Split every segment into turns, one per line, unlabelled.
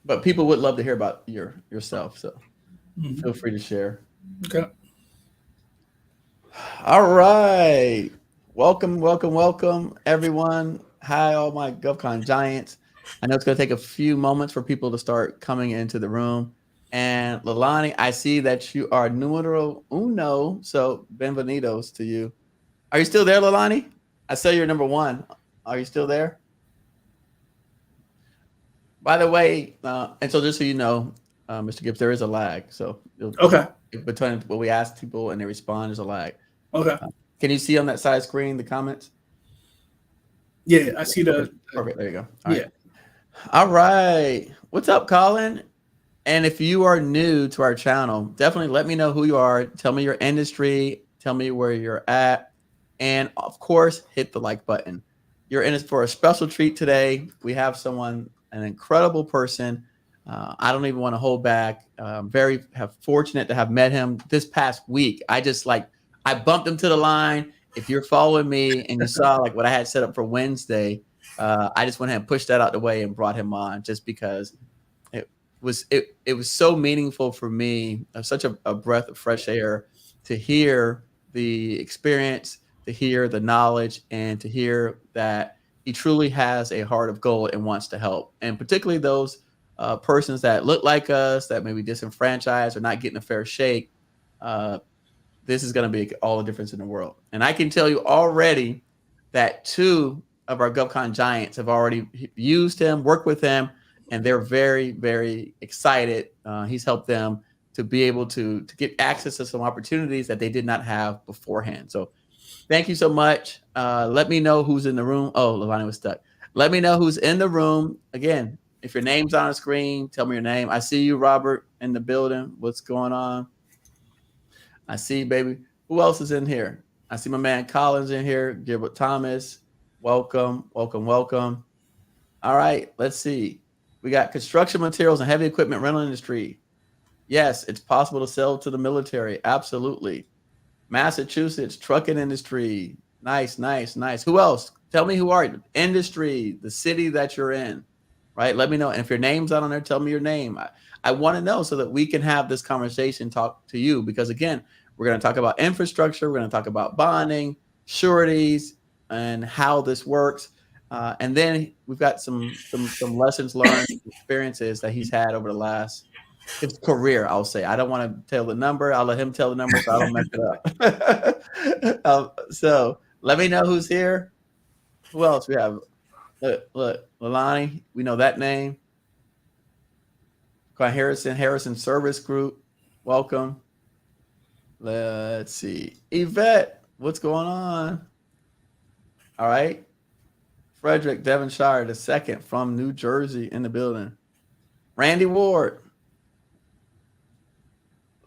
but people would love to hear about yourself. So feel free to share.
Okay.
All right. Welcome, welcome, welcome, everyone. Hi, all my GovCon giants. I know it's going to take a few moments for people to start coming into the room. And Lalani, I see that you are numero uno. So, benvenidos to you. Are you still there, Lalani? I saw you're number one. Are you still there? By the way, and so just so you know, Mr. Gibbs, there is a lag. So,
Okay.
between what we ask people and they respond, there's a lag.
Okay.
Can you see on that side screen the comments?
Yeah, I see
Okay,
the.
perfect. There you go. All
Yeah.
right. All right. What's up, Colin? And if you are new to our channel, definitely let me know who you are. Tell me your industry. Tell me where you're at. And of course, hit the like button. You're in it for a special treat today. We have someone, an incredible person. I don't even want to hold back. Very fortunate to have met him this past week. I bumped him to the line. If you're following me and you saw like what I had set up for Wednesday, I just went ahead and pushed that out the way and brought him on just because it was so meaningful for me, such a breath of fresh air to hear the experience, to hear the knowledge, and to hear that he truly has a heart of gold and wants to help. And particularly those persons that look like us, that may be disenfranchised or not getting a fair shake. Uh, this is going to be all the difference in the world. And I can tell you already that two of our GovCon giants have already used him, worked with him, and they're very, very excited. He's helped them to be able to get access to some opportunities that they did not have beforehand. So thank you so much. Let me know who's in the room. Oh, Lavani was stuck. Let me know who's in the room. Again, if your name's on the screen, tell me your name. I see you, Robert, in the building. What's going on? I see, baby. Who else is in here? I see my man Collins in here. Gilbert Thomas. Welcome, welcome, welcome. All right, let's see. We got construction materials and heavy equipment rental industry. Yes, it's possible to sell to the military. Absolutely. Massachusetts trucking industry. Nice, nice, nice. Who else? Tell me who are you? Industry, the city that you're in, right? Let me know. And if your name's not on there, tell me your name. I want to know so that we can have this conversation, talk to you. Because again, we're going to talk about infrastructure. We're going to talk about bonding, sureties, and how this works. And then we've got some lessons learned, experiences that he's had over the last his career. I'll say I don't want to tell the number. I'll let him tell the number so I don't mess it up. So let me know who's here. Who else we have? Look, Lalani. We know that name. Harrison Service Group. Welcome. Let's see. Yvette, what's going on? All right. Frederick Devonshire II from New Jersey in the building. Randy Ward.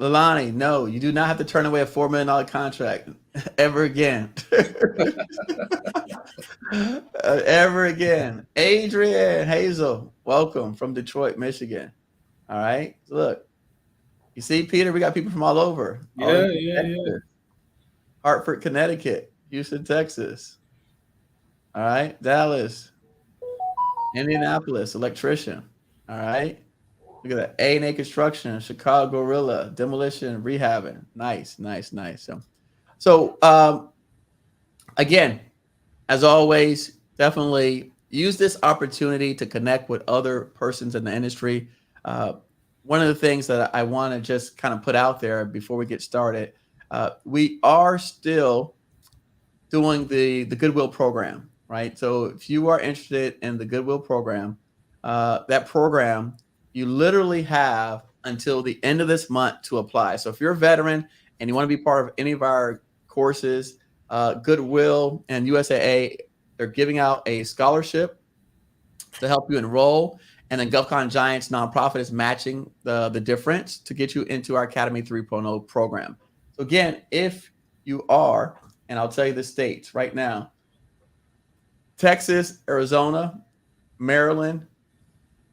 Lalani, no, you do not have to turn away a $4 million contract ever again. Ever again. Adrian Hazel, welcome from Detroit, Michigan. All right. Look, you see, Peter, we got people from all over.
Yeah, yeah.
Hartford, Connecticut, Houston, Texas. All right. Dallas, Indianapolis, electrician. All right. Look at that. A&A Construction, Chicago Gorilla, Demolition, Rehabbing. Nice, nice, nice. So again, as always, definitely use this opportunity to connect with other persons in the industry. One of the things that I want to just kind of put out there before we get started, we are still doing the Goodwill program, right? So if you are interested in the Goodwill program, that program, you literally have until the end of this month to apply. So if you're a veteran and you want to be part of any of our courses, Goodwill and USAA, they're giving out a scholarship to help you enroll. And then GovCon Giants nonprofit is matching the difference to get you into our Academy 3.0 program. So again, if you are, and I'll tell you the states right now, Texas, Arizona, Maryland,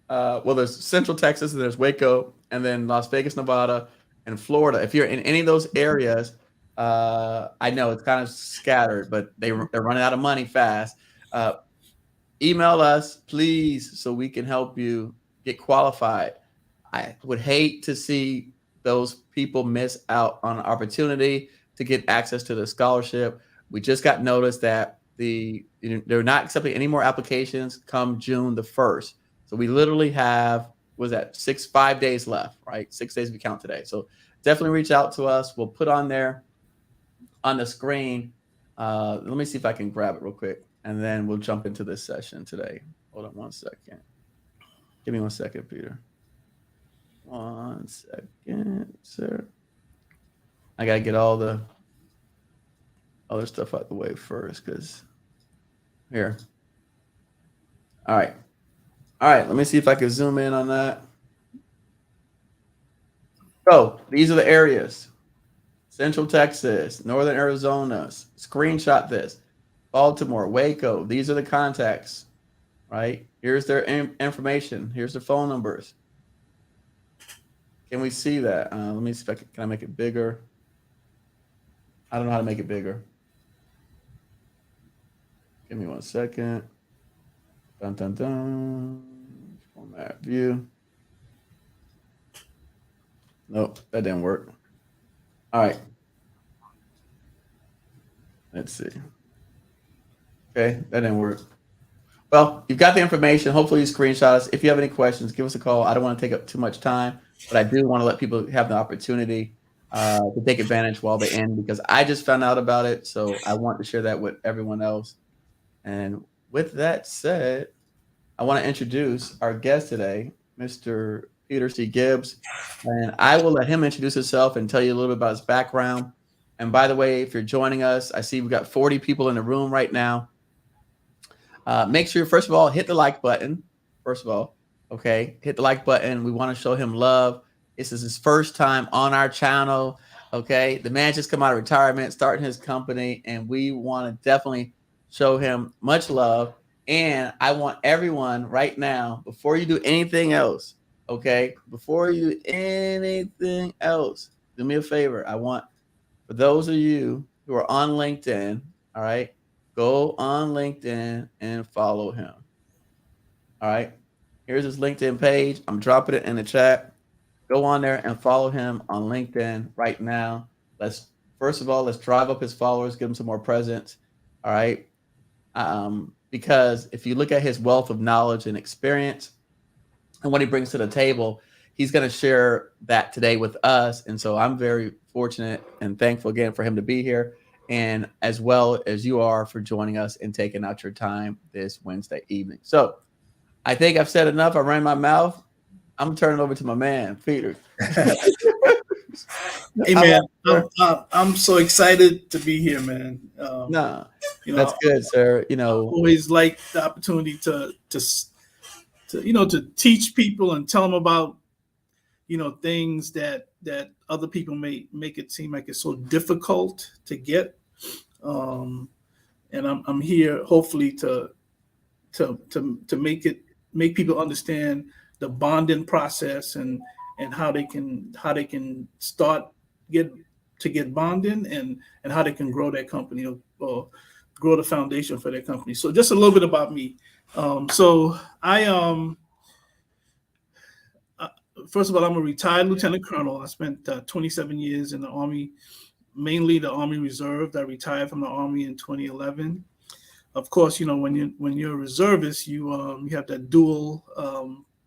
well, there's Central Texas, and there's Waco, and then Las Vegas, Nevada, and Florida. If you're in any of those areas, I know it's kind of scattered, but they're running out of money fast. Email us, please, so we can help you get qualified. I would hate to see those people miss out on an opportunity to get access to the scholarship. We just got notice that they're not accepting any more applications come June the 1st. So we literally have, was that 5 days left, right? 6 days if we count today. So definitely reach out to us. We'll put on there on the screen. Let me see if I can grab it real quick, and then we'll jump into this session today. Hold on 1 second. Give me 1 second, Peter. 1 second, sir. I gotta get all the other stuff out the way first, because here. All right. Let me see if I can zoom in on that. So these are the areas: Central Texas, Northern Arizona. Screenshot this. Baltimore, Waco. These are the contacts, right? Here's their information. Here's their phone numbers. Can we see that? Let me see if can I make it bigger? I don't know how to make it bigger. Give me 1 second. Dun, dun, dun. Format view. Nope, that didn't work. All right. Let's see. Okay, that didn't work. Well, you've got the information. Hopefully you screenshot us. If you have any questions, give us a call. I don't want to take up too much time, but I do want to let people have the opportunity to take advantage while they're in, because I just found out about it. So I want to share that with everyone else. And with that said, I want to introduce our guest today, Mr. Peter C. Gibbs. And I will let him introduce himself and tell you a little bit about his background. And by the way, if you're joining us, I see we've got 40 people in the room right now. Make sure, first of all, hit the like button. First of all, okay, hit the like button. We want to show him love. This is his first time on our channel. Okay, the man just come out of retirement, starting his company, and we want to definitely show him much love. And I want everyone right now, before you do anything else, okay, before you do anything else, do me a favor. I want, for those of you who are on LinkedIn, all right, go on LinkedIn and follow him. All right. Here's his LinkedIn page. I'm dropping it in the chat. Go on there and follow him on LinkedIn right now. First of all, let's drive up his followers, give him some more presence. All right. Because if you look at his wealth of knowledge and experience and what he brings to the table, he's going to share that today with us. And so I'm very fortunate and thankful again for him to be here, and as well as you are for joining us and taking out your time this Wednesday evening. So I think I've said enough. I ran my mouth. I'm turning it over to my man, Peter.
Hey, man, I'm so excited to be here, man.
That's good, sir. I
always like the opportunity to teach people and tell them about, things that other people may make it seem like it's so difficult to get. And I'm here hopefully to make people understand the bonding process and how they can start get bonding and how they can grow their company or grow the foundation for their company. So just a little bit about me. So I first of all, I'm a retired lieutenant colonel. I spent 27 years in the Army, mainly the Army Reserve. I retired from the Army in 2011. Of course, when you're a reservist, you have that dual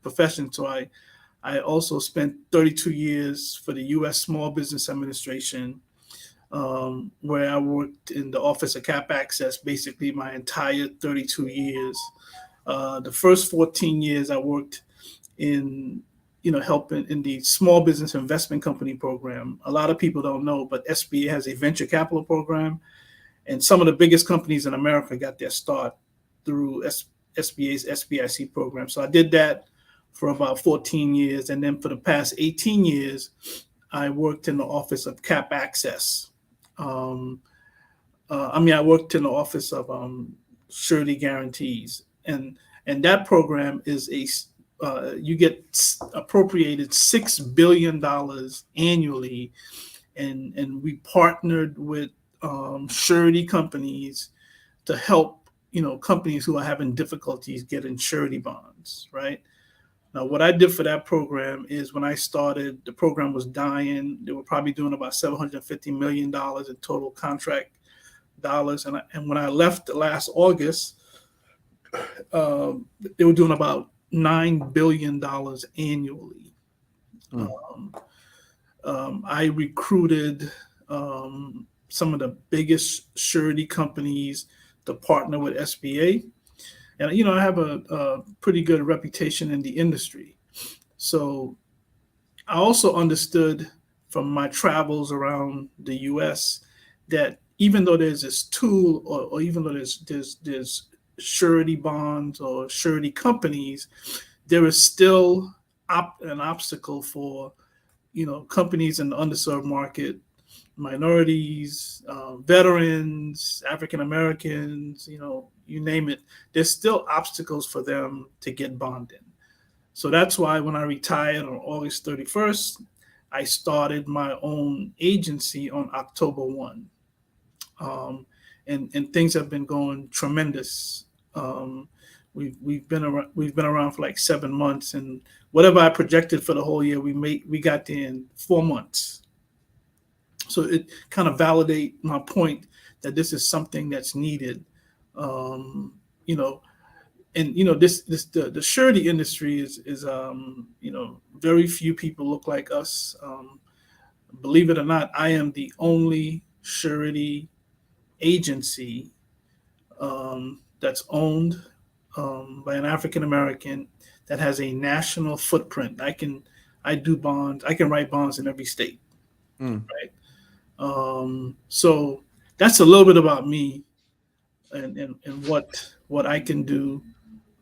profession. So I also spent 32 years for the U.S. Small Business Administration, where I worked in the Office of Cap Access, basically my entire 32 years. The first 14 years I worked in helping in the Small Business Investment Company program. A lot of people don't know, but SBA has a venture capital program, and some of the biggest companies in America got their start through SBA's SBIC program. So I did that for about 14 years, and then for the past 18 years, I worked in the Office of Cap Access. I worked in the Office of Surety Guarantees, and that program is you get appropriated $6 billion annually, and we partnered with surety companies to help companies who are having difficulties getting surety bonds, right? Now, what I did for that program is when I started, the program was dying. They were probably doing about $750 million in total contract dollars. And when I left last August, they were doing about $9 billion annually. I recruited some of the biggest surety companies to partner with SBA. And, I have a pretty good reputation in the industry. So I also understood from my travels around the U.S. that even though there's this tool, or even though there's surety bonds or surety companies, there is still an obstacle for companies in the underserved market, minorities, veterans, African Americans, you name it. There's still obstacles for them to get bonding. So that's why when I retired on August 31st, I started my own agency on October 1. And things have been going tremendous. We've been around for like 7 months, and whatever I projected for the whole year, we got there in 4 months. So it kind of validate my point that this is something that's needed. The surety industry is very few people look like us. Believe it or not, I am the only surety agency that's owned by an African American that has a national footprint. I do bonds. I can write bonds in every state, right? So that's a little bit about me and what I can do,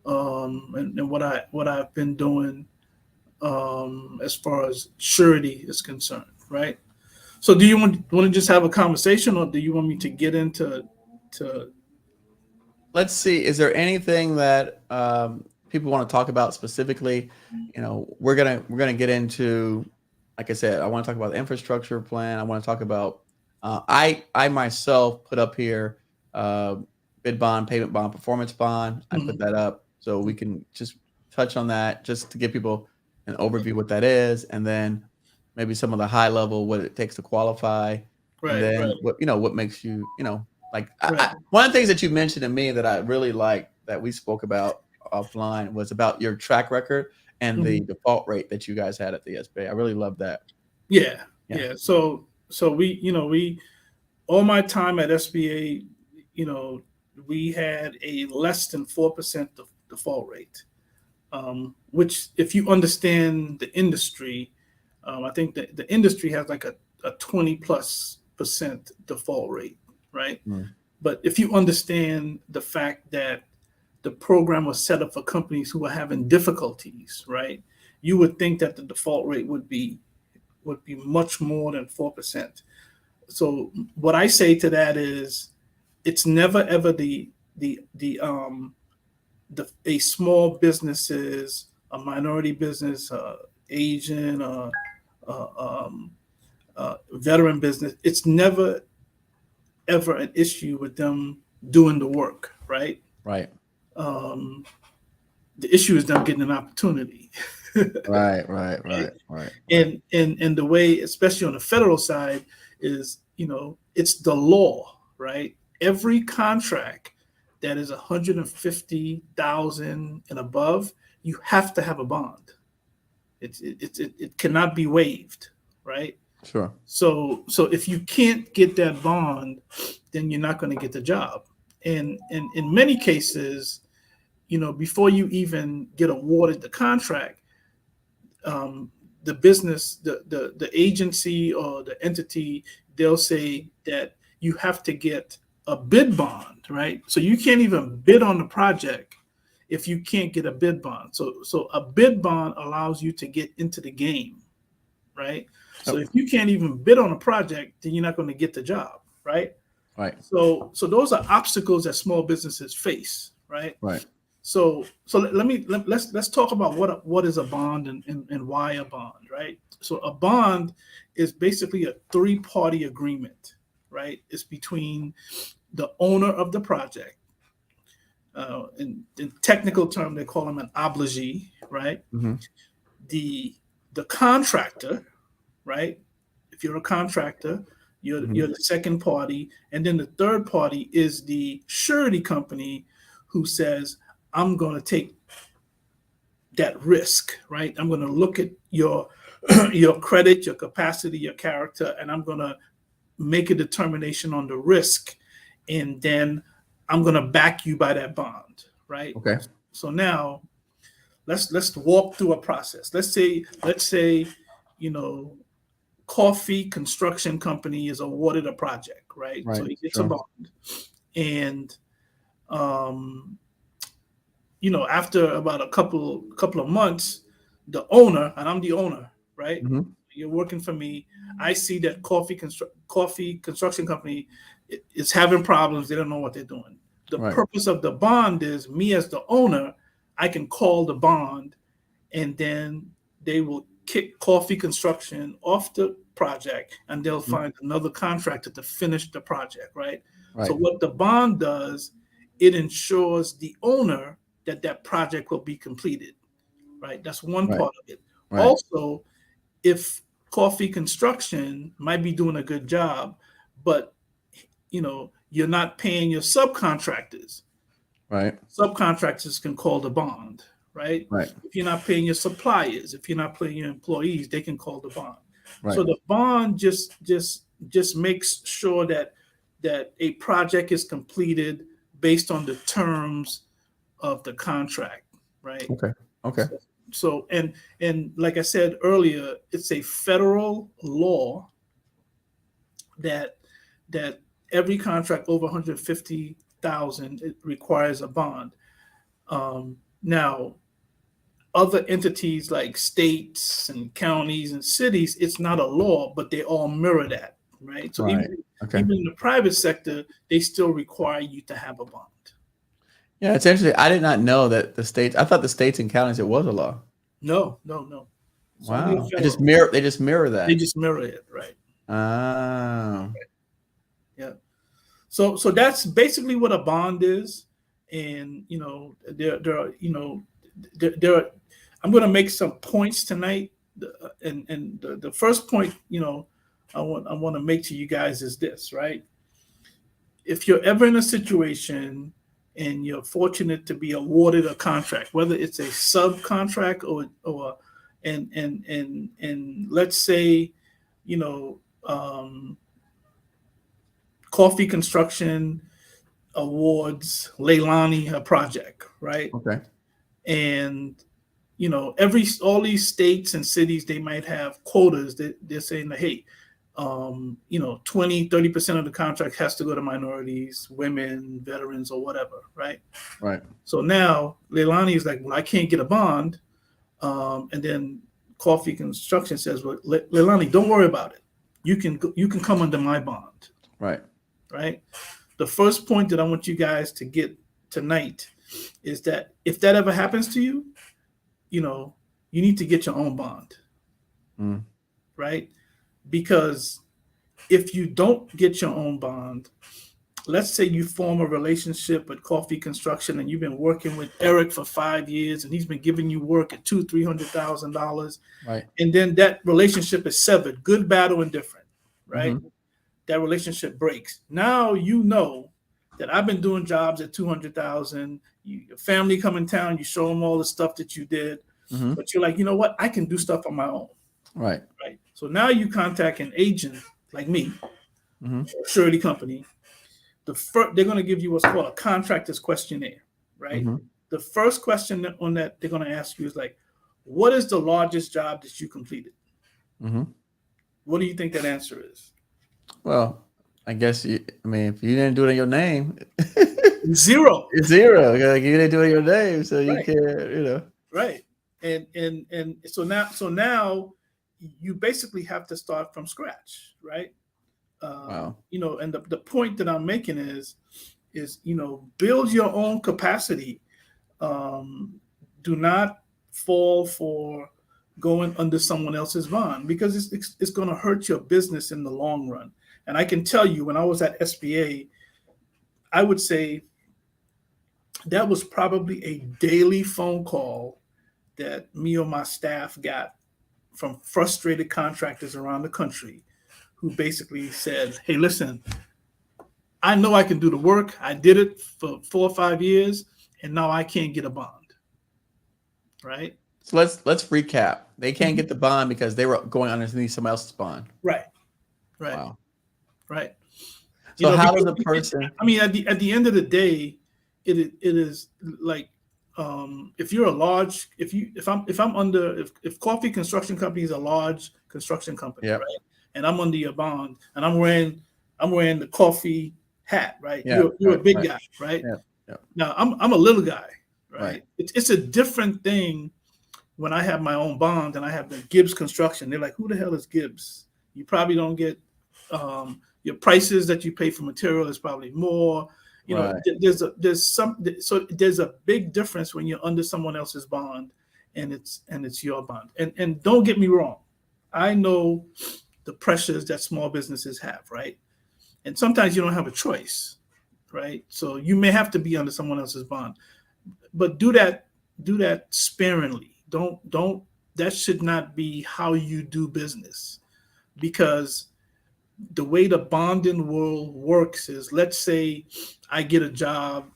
and what I've been doing as far as surety is concerned, right? So do you want to just have a conversation, or do you want me to get into
Let's see. Is there anything that people want to talk about specifically? We're gonna get into, like I said, I want to talk about the infrastructure plan. I want to talk about I myself put up here bid bond, payment bond, performance bond. I put that up so we can just touch on that, just to give people an overview what that is, and then maybe some of the high level what it takes to qualify, and then what makes you like one of the things that you mentioned to me that I really like that we spoke about offline was about your track record and the default rate that you guys had at the SBA. I really love that.
Yeah. So we all my time at SBA, we had a less than 4% default rate, which, if you understand the industry, I think that the industry has like a 20+% default rate, right? But if you understand the fact that the program was set up for companies who are having difficulties, right, you would think that the default rate would be much more than 4%. So what I say to that is, it's never ever a small businesses, a minority business, Asian, veteran business. It's never ever an issue with them doing the work, right?
Right.
The issue is them getting an opportunity.
Right.
And the way, especially on the federal side, is it's the law, right? Every contract that is 150,000 and above, you have to have a bond. It cannot be waived, right?
Sure.
So if you can't get that bond, then you're not going to get the job. And in many cases, before you even get awarded the contract, the business, the agency or the entity, they'll say that you have to get a bid bond, right? So you can't even bid on the project if you can't get a bid bond. So a bid bond allows you to get into the game, right? So if you can't even bid on a project, then you're not going to get the job, right?
Right.
So those are obstacles that small businesses face, right?
Right.
So let's talk about what is a bond and why a bond, right? So a bond is basically a 3-party agreement, right? It's between the owner of the project. In technical term, they call him an obligee, right?
Mm-hmm.
The contractor, right? If you're a contractor, you're the second party, and then the third party is the surety company, who says, I'm going to take that risk, right? I'm going to look at your your credit, your capacity, your character, and I'm going to make a determination on the risk, and then I'm going to back you by that bond, right?
Okay.
So now let's walk through a process. Let's say you know, Coffie Construction Company is awarded a project, right? So
Right.
he gets a
Sure.
bond, and um, you know, after about a couple of months, the owner, and I'm the owner, right?
Mm-hmm.
You're working for me. I see that Coffie Construction Company is having problems. They don't know what they're doing. The
Right.
purpose of the bond is me as the owner, I can call the bond, and then they will kick Coffie Construction off the project, and they'll find another contractor to finish the project, right?
Right.
So what the bond does, it ensures the owner that that project will be completed, right? That's one
Right.
part of it.
Right.
Also, if Coffie Construction might be doing a good job, but you know, you're not paying your subcontractors.
Right.
Subcontractors can call the bond, right?
Right.
If you're not paying your suppliers, if you're not paying your employees, they can call the bond.
Right.
So the bond just makes sure that a project is completed based on the terms of the contract, right?
Okay. Okay.
So and like I said earlier, it's a federal law that every contract over 150,000, it requires a bond. Now, other entities like states and counties and cities, it's not a law, but they all mirror that, right? So
Right. Okay.
even in the private sector, they still require you to have a bond.
Yeah, it's interesting. I did not know that the states. I thought the states and counties it was a law.
No. It's only a
Wow. They
federal.
just mirror. They just mirror that.
They just mirror it, right?
Oh.
Yeah. So that's basically what a bond is, and you know there are I'm going to make some points tonight, and the first point, you know, I want to make to you guys is this, right? If you're ever in a situation and you're fortunate to be awarded a contract, whether it's a subcontract or and let's say, you know, Coffie Construction awards Leilani a project, right?
Okay.
And you know, all these states and cities, they might have quotas that they're saying that, hey, you know, 20-30% of the contract has to go to minorities, women, veterans, or whatever, right?
Right.
So now Leilani is like, well, I can't get a bond, and then Coffie Construction says, well, Leilani, don't worry about it. You can come under my bond.
Right.
Right. The first point that I want you guys to get tonight is that if that ever happens to you, you know, you need to get your own bond. Right? Because if you don't get your own bond, let's say you form a relationship with Coffie Construction and you've been working with Eric for 5 years and he's been giving you work at $200,000-$300,000.
Right.
And then that relationship is severed, good, bad, or indifferent, right? That relationship breaks. Now you know that I've been doing jobs at 200,000. Your family come in town, you show them all the stuff that you did, but you're like, you know what? I can do stuff on my own.
Right.
Right. So now you contact an agent like me, surety company. They're going to give you what's called a contractor's questionnaire, right? The first question on that they're going to ask you is like, what is the largest job that you completed? What do you think that answer is?
Well, I guess if you didn't do it in your name,
zero.
It's zero. Like you didn't do it in your name, so you can't, you know.
Right. And so now you basically have to start from scratch, right?
Wow.
You know, and the point that I'm making is, you know, build your own capacity. Do not fall for going under someone else's bond, because it's going to hurt your business in the long run. And I can tell you, when I was at SBA, I would say that was probably a daily phone call that me or my staff got from frustrated contractors around the country who basically said, hey, listen, I know I can do the work. I did it for 4 or 5 years, and now I can't get a bond. Right?
So let's recap. They can't get the bond because they were going underneath somebody else's bond.
Right. Right.
Wow.
Right.
So how does a person?
I mean, at the end of the day, it is like, if you're a large, if Coffie Construction Company is a large construction company,
Yep.
right? And I'm under your bond, and I'm wearing the Coffie hat, right?
Yeah,
you're a big guy, right?
Yeah.
Now I'm a little guy, right?
Right.
It's a different thing when I have my own bond and I have the Gibbs Construction. They're like, who the hell is Gibbs? You probably don't get your prices that you pay for material is probably more. You know, there's a big difference when you're under someone else's bond and it's your bond. And don't get me wrong, I know the pressures that small businesses have, right? And sometimes you don't have a choice, right? So you may have to be under someone else's bond, but do that sparingly. Don't that should not be how you do business, because the way the bonding world works is, let's say I get a job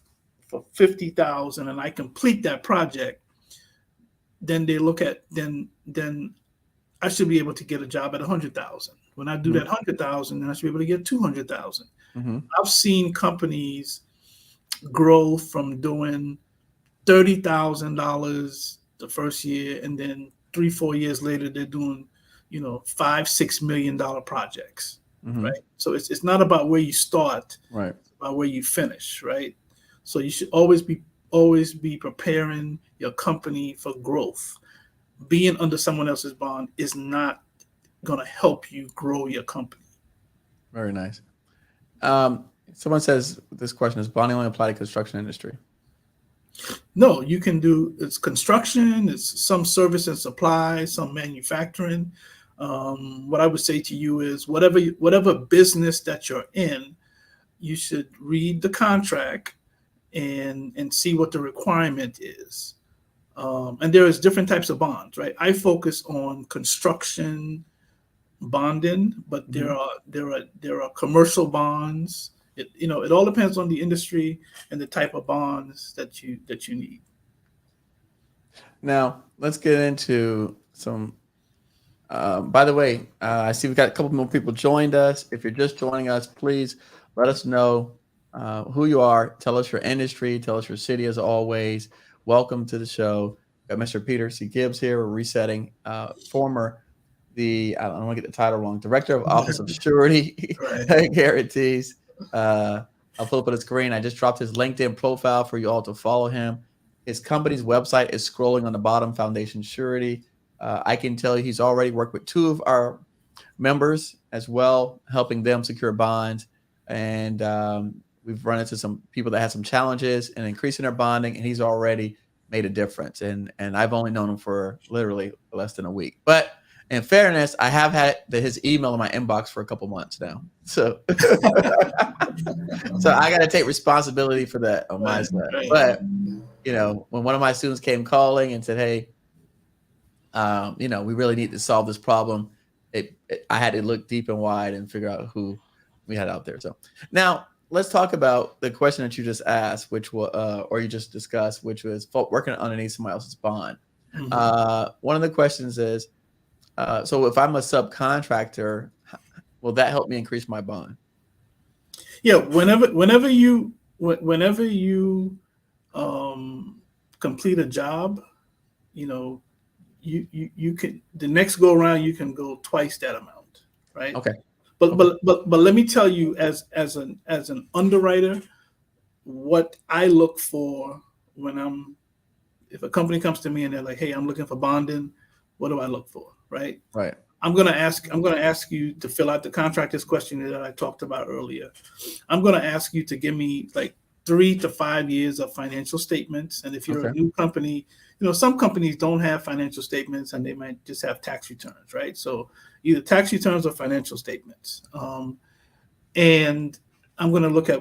for $50,000 and I complete that project, then they look at then I should be able to get a job at $100,000. When I do that $100,000, then I should be able to get $200,000. I've seen companies grow from doing $30,000 the first year, and then 3-4 years later they're doing, $5-6 million projects. Right. So it's not about where you start, right? It's about where you finish, right? So you should always be preparing your company for growth. Being under someone else's bond is not going to help you grow your company.
Very nice. Someone says this question: is bonding only apply to construction industry?
No, you can do it's construction, it's some service and supply, some manufacturing. What I would say to you is whatever business that you're in, you should read the contract and see what the requirement is. And there is different types of bonds, right? I focus on construction bonding, but there are commercial bonds. It all depends on the industry and the type of bonds that you need.
Now let's get into some. By the way, I see we've got a couple more people joined us. If you're just joining us, please let us know who you are. Tell us your industry. Tell us your city. As always, welcome to the show. Got Mr. Peter C Gibbs here. We're resetting. Former I don't want to get the title wrong. Director of Office of Surety Guarantees. I'll pull up on the screen. I just dropped his LinkedIn profile for you all to follow him. His company's website is scrolling on the bottom. Foundation Surety. I can tell you he's already worked with 2 of our members as well, helping them secure bonds. And we've run into some people that had some challenges in increasing their bonding, and he's already made a difference. And I've only known him for literally less than a week. But in fairness, I have had his email in my inbox for a couple months now. So, so I got to take responsibility for that on my side. But, when one of my students came calling and said, hey, we really need to solve this problem, I had to look deep and wide and figure out who we had out there. So now let's talk about the question that you just asked, which was, or you just discussed, which was working underneath somebody else's bond. One of the questions is, so if I'm a subcontractor, will that help me increase my bond?
Yeah, whenever you complete a job, you can, the next go around you can go twice that amount, right?
Okay.
But let me tell you, as an underwriter, what I look for if a company comes to me and they're like, hey, I'm looking for bonding, what do I look for? Right. I'm gonna ask you to fill out the contractor's questionnaire that I talked about earlier. I'm gonna ask you to give me like 3 to 5 years of financial statements. And if you're a new company, some companies don't have financial statements and they might just have tax returns, right? So either tax returns or financial statements. And I'm going to look at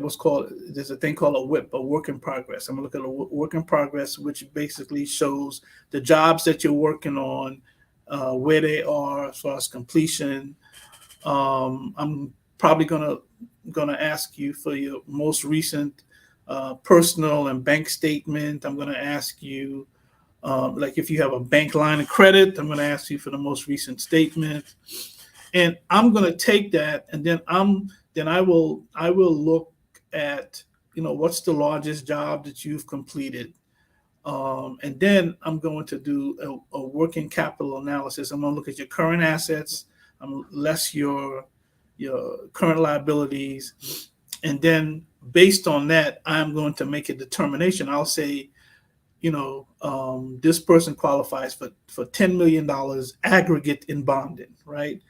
there's a thing called a WIP, a work in progress. I'm going to look at a work in progress, which basically shows the jobs that you're working on, where they are as far as completion. I'm probably going to ask you for your most recent personal and bank statement. I'm going to ask you, like if you have a bank line of credit, I'm going to ask you for the most recent statement. And I'm going to take that, and then I will look at, what's the largest job that you've completed, and then I'm going to do a working capital analysis. I'm going to look at your current assets, less your current liabilities, and then based on that, I'm going to make a determination. I'll say, this person qualifies for $10 million aggregate in bonding, right?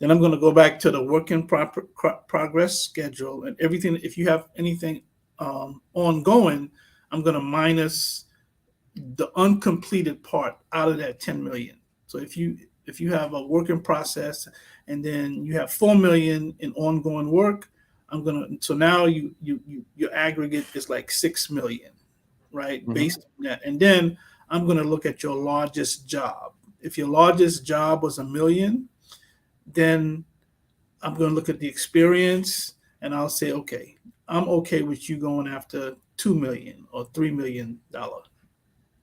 Then I'm going to go back to the work in progress schedule and everything. If you have anything ongoing, I'm going to minus the uncompleted part out of that 10 million. So if you have a work in process and then you have 4 million in ongoing work, so now your aggregate is like 6 million, right? Mm-hmm. Based on that. And then I'm going to look at your largest job. If your largest job was $1 million, then I'm going to look at the experience and I'll say, okay, I'm okay with you going after $2 million or $3 million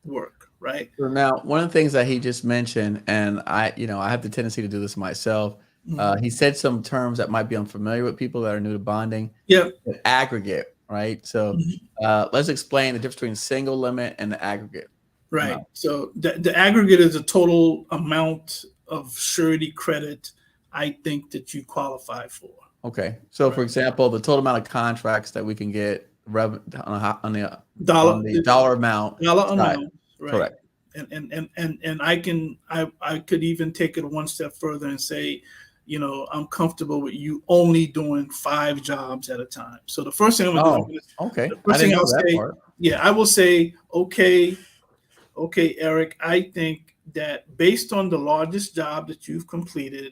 work, right?
So now, one of the things that he just mentioned, and I have the tendency to do this myself. Mm-hmm. He said some terms that might be unfamiliar with people that are new to bonding.
Yeah.
Aggregate, right? So let's explain the difference between single limit and the aggregate.
Right. Amount. So the aggregate is the total amount of surety credit I think that you qualify for.
Okay. So, for example, the total amount of contracts that we can get on the dollar amount.
Right.
Correct.
And I could even take it one step further and say, I'm comfortable with you only doing 5 jobs at a time. So the first thing I'm going to do is,
okay.
The first thing I'll say, I will say, okay, Eric, I think that based on the largest job that you've completed,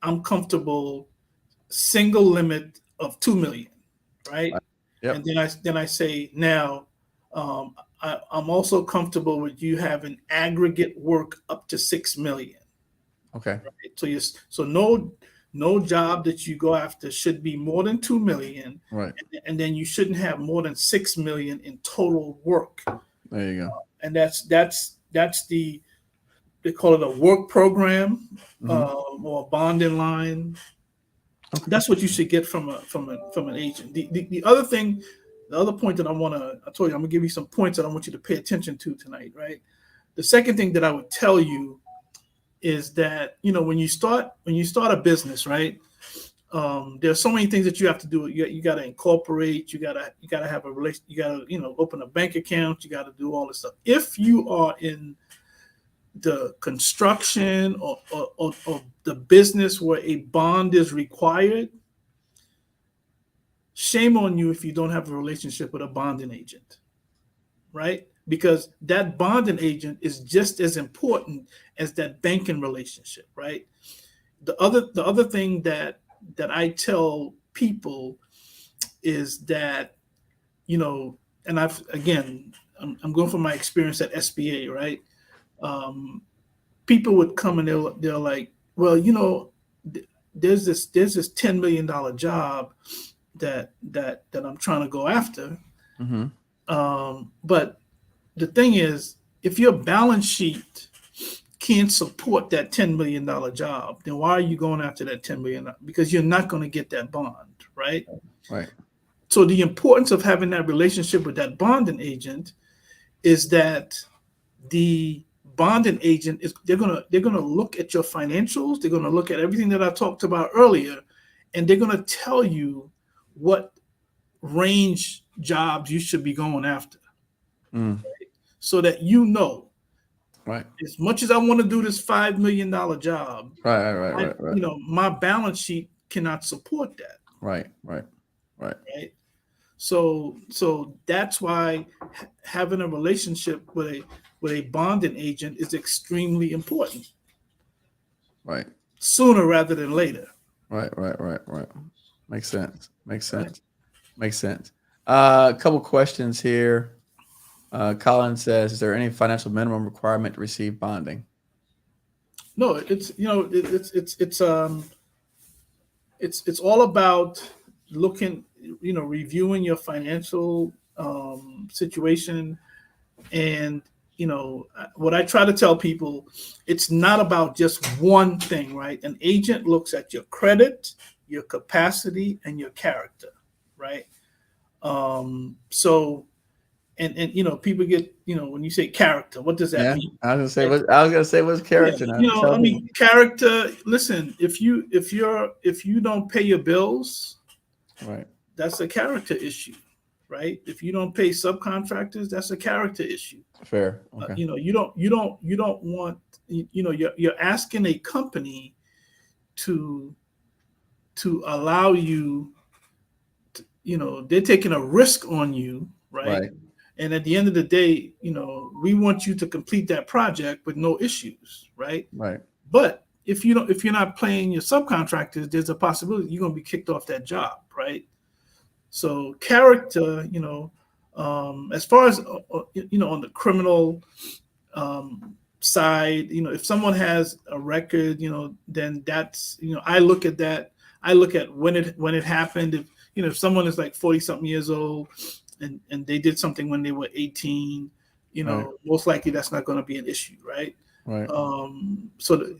I'm comfortable single limit of 2 million, right?
Yep.
And then I say now, I'm also comfortable with you having aggregate work up to 6 million.
Okay.
Right? So no job that you go after should be more than 2 million.
Right.
And then you shouldn't have more than 6 million in total work.
There you go.
And that's they call it a work program, or a bonding line. Okay. That's what you should get from an agent. The other thing, the other point that I told you, I'm gonna give you some points that I want you to pay attention to tonight, right? The second thing that I would tell you is that, when you start a business, right? There's so many things that you have to do. You got to incorporate. You got to have a relation. You got to open a bank account. You got to do all this stuff. If you are in the construction or the business where a bond is required, shame on you if you don't have a relationship with a bonding agent, right? Because that bonding agent is just as important as that banking relationship, right? The other thing that I tell people is that, and I'm going from my experience at SBA, right? People would come and they're like, well, there's this $10 million job that I'm trying to go after. Mm-hmm. But the thing is, if your balance sheet can't support that $10 million job, then why are you going after that $10 million? Because you're not going to get that bond, right?
Right.
So the importance of having that relationship with that bonding agent is that the bonding agent they're gonna look at your financials, they're gonna look at everything that I talked about earlier, and they're gonna tell you what range jobs you should be going after, right? So that
right.
As much as I want to do this $5 million job,
right.
My balance sheet cannot support that.
Right.
So that's why having a relationship with a bonding agent is extremely important.
Right.
Sooner rather than later.
Right. Makes sense.
Right.
Makes sense. A couple questions here. Colin says, is there any financial minimum requirement to receive bonding?
No, it's all about looking, reviewing your financial situation. And what I try to tell people, it's not about just one thing, right? An agent looks at your credit, your capacity, and your character, right? So and people get, when you say character, what does that
Yeah,
mean?
I was gonna say
Right?
what I was gonna say was
Yeah,
character. Now tell
I
people.
mean, character. Listen, if you don't pay your bills,
Right.
that's a character issue, right? If you don't pay subcontractors, that's a character issue.
Fair. Okay.
You don't want, you're asking a company to allow you to, they're taking a risk on you, right?
Right.
And at the end of the day, we want you to complete that project with no issues, right?
Right.
But if you're not paying your subcontractors, there's a possibility you're going to be kicked off that job, right? So character, as far as on the criminal side, if someone has a record, then that's, I look at that. I look at when it happened. If someone is like 40 something years old and they did something when they were 18,
Right.
most likely that's not going to be an issue, right?
Right.
So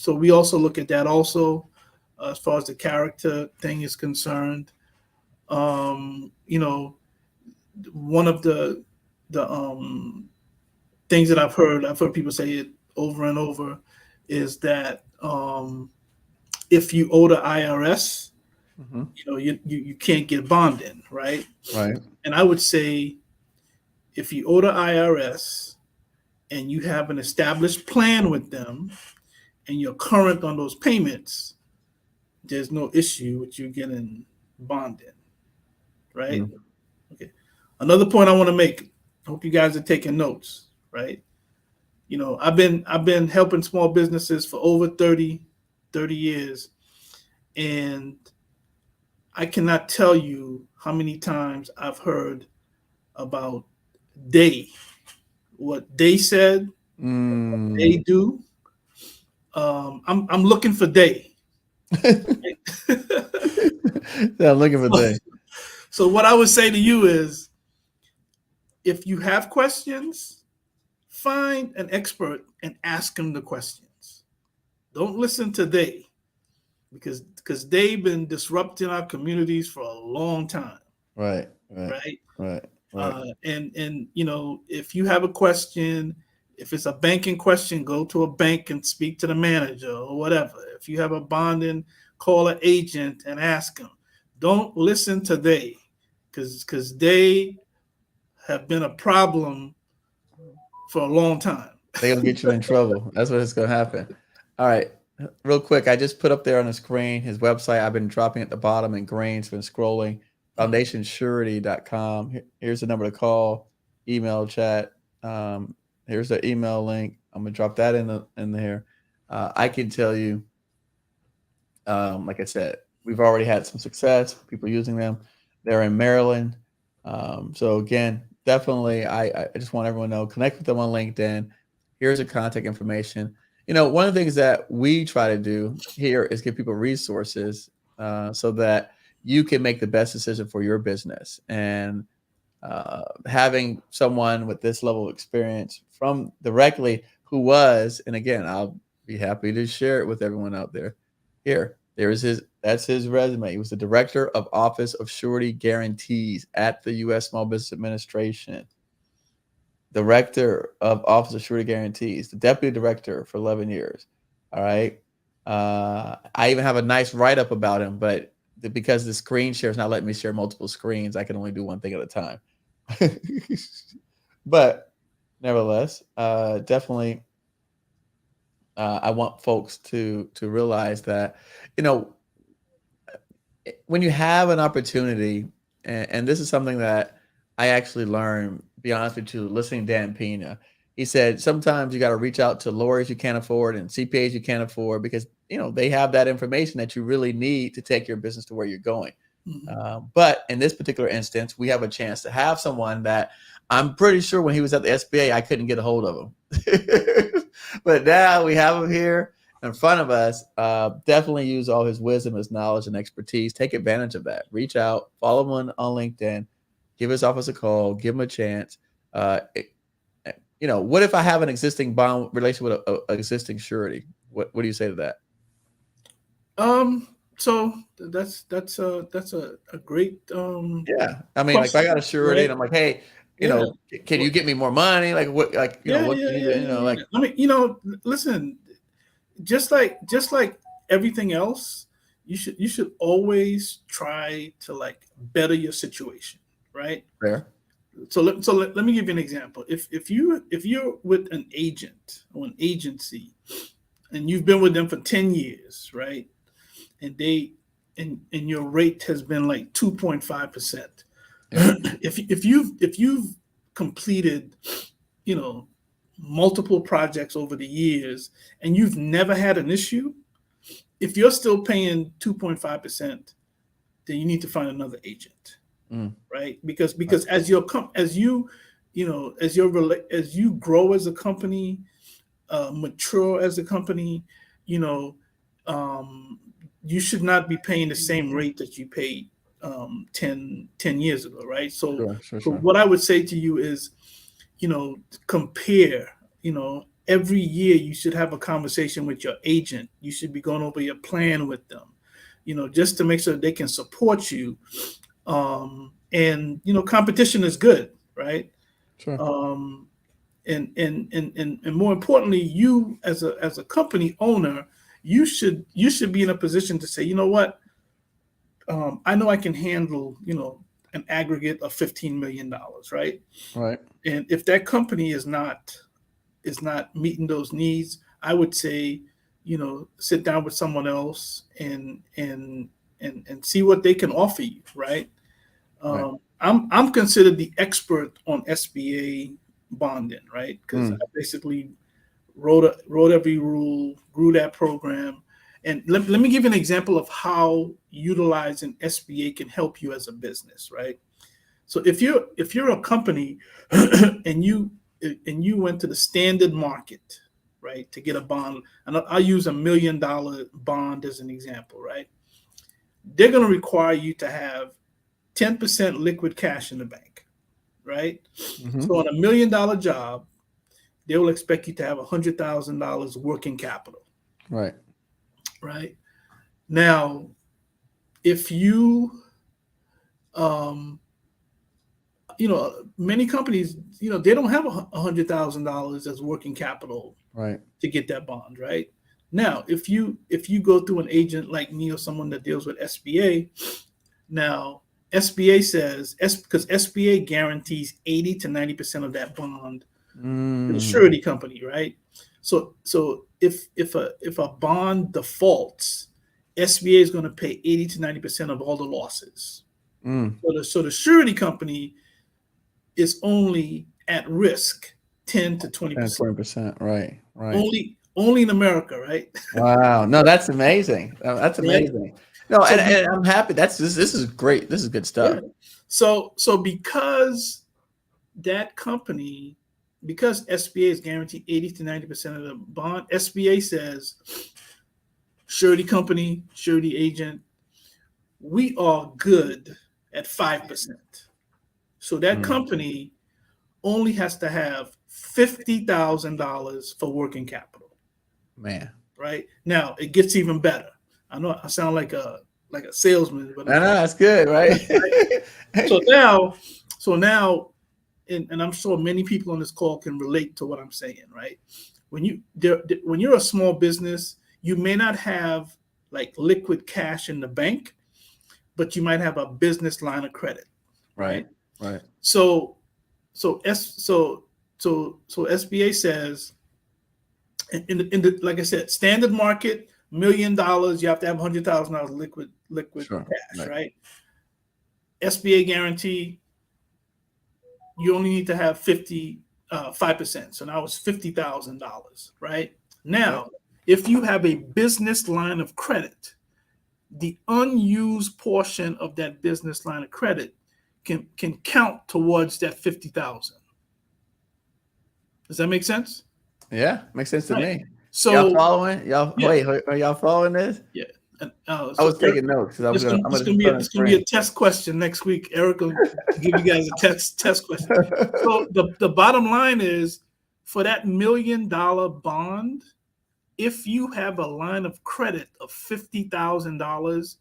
we also look at that also, as far as the character thing is concerned. One of the things that I've heard people say it over and over, is that if you owe the IRS,
Hmm.
you can't get bonding, right?
Right.
And I would say, if you owe the IRS and you have an established plan with them and you're current on those payments, there's no issue with you getting bonding, right?
Mm.
Okay. Another point I want to make. Hope you guys are taking notes, right? I've been helping small businesses for over 30 years, and I cannot tell you how many times I've heard about what they said, they
Mm.
do. I'm looking for day.
Yeah, I'm looking for day.
So what I would say to you is, if you have questions, find an expert and ask them the questions. Don't listen to they, because they've been disrupting our communities for a long time,
Right. Right.
right?
Right. Right.
And if you have a question, if it's a banking question, go to a bank and speak to the manager or whatever. If you have a bonding, call an agent and ask them. Don't listen to they, because they have been a problem for a long time.
They're gonna get you in trouble. That's what's gonna happen. All right. Real quick, I just put up there on the screen his website. I've been dropping at the bottom in green. It's been scrolling. FoundationSurety.com. Here's the number to call, email, chat. Here's the email link. I'm gonna drop that in there. I can tell you, like I said, we've already had some success. People using them. They're in Maryland. So again, definitely, I just want everyone to know, connect with them on LinkedIn. Here's the contact information. One of the things that we try to do here is give people resources so that you can make the best decision for your business. And having someone with this level of experience from directly who was, and again, I'll be happy to share it with everyone out there. That's his resume. He was the director of Office of Surety Guarantees at the U.S. Small Business Administration. Director of Office of Surety Guarantees, the deputy director for 11 years. All right. I even have a nice write-up about him, but because the screen share is not letting me share multiple screens, I can only do one thing at a time. But nevertheless, definitely, I want folks to realize that, when you have an opportunity, and this is something that I actually learned, be honest with you, listening to Dan Pena. He said sometimes you got to reach out to lawyers you can't afford and CPAs you can't afford, because they have that information that you really need to take your business to where you're going. But in this particular instance, we have a chance to have someone that I'm pretty sure when he was at the SBA, I couldn't get a hold of him. But now we have him here in front of us. Definitely use all his wisdom, his knowledge, and expertise. Take advantage of that. Reach out, follow him on LinkedIn, give his office a call, give him a chance. What if I have an existing bond relation with an existing surety? What do you say to that?
So that's a great
Yeah. I mean, like if I got a surety and I'm like, hey, can you get me more money? Like what what like
I mean, listen, just like everything else, you should always try to like better your situation, right?
Fair.
So let me give you an example. If you're with an agent or an agency and you've been with them for 10 years, right? And your rate has been like 2.5%.
Yeah.
If you've completed, multiple projects over the years and you've never had an issue, if you're still paying 2.5%, then you need to find another agent, right? Because as you grow as a company, mature as a company, you should not be paying the same rate that you paid 10 years ago, right? So,
Sure.
What I would say to you is, compare, every year you should have a conversation with your agent. You should be going over your plan with them, just to make sure they can support you. And competition is good, right?
Sure.
And more importantly, you as a company owner, you should be in a position to say, you know what, I know I can handle, an aggregate of $15 million, right?
Right.
And if that company is not meeting those needs, I would say, sit down with someone else and see what they can offer you, right? I'm considered the expert on SBA bonding, right? Because I basically wrote every rule, grew that program. And let me give you an example of how utilizing SBA can help you as a business, right? So if you're a company and you went to the standard market, right, to get a bond, and I'll use $1 million bond as an example, right? They're going to require you to have 10% liquid cash in the bank, right? So on $1 million job, they will expect you to have $100,000 working capital.
Right.
Right. Now, if you, many companies, they don't have $100,000 as working capital,
right,
to get that bond. Right. Now, if you go through an agent like me or someone that deals with SBA, now SBA says because SBA guarantees 80 to 90% of that bond to the surety company, right? So if a bond defaults, SBA is going to pay 80 to 90% of all the losses. So the surety company is only at risk 10 to 20%.
20%, right.
Only in America, right?
Wow, no, that's amazing. That's amazing. Right? No, so and I'm happy. This is great. This is good stuff.
Yeah. So because that company, because SBA is guaranteed 80 to 90% of the bond, SBA says, surety company, surety agent, we are good at 5%. So that company only has to have $50,000 for working capital.
Man.
Right? Now, it gets even better. I know I sound like a salesman, but
that's good, right?
So now, and I'm sure many people on this call can relate to what I'm saying, right? When you're a small business, you may not have like liquid cash in the bank, but you might have a business line of credit, right?
Right.
So SBA says, in the like I said, standard market, $1 million, you have to have $100,000 liquid cash, right? SBA guarantee, you only need to have 5%. So now it's $50,000, right? Now, if you have a business line of credit, the unused portion of that business line of credit can count towards that 50,000. Does that make sense?
Yeah, makes sense to me.
So
y'all following? Y'all
yeah.
wait, are y'all following this?
Yeah.
I was taking notes because I'm gonna
It's gonna be a test question next week. Eric will give you guys a test question. So the bottom line is, for that $1 million bond, if you have a line of credit of $50,000,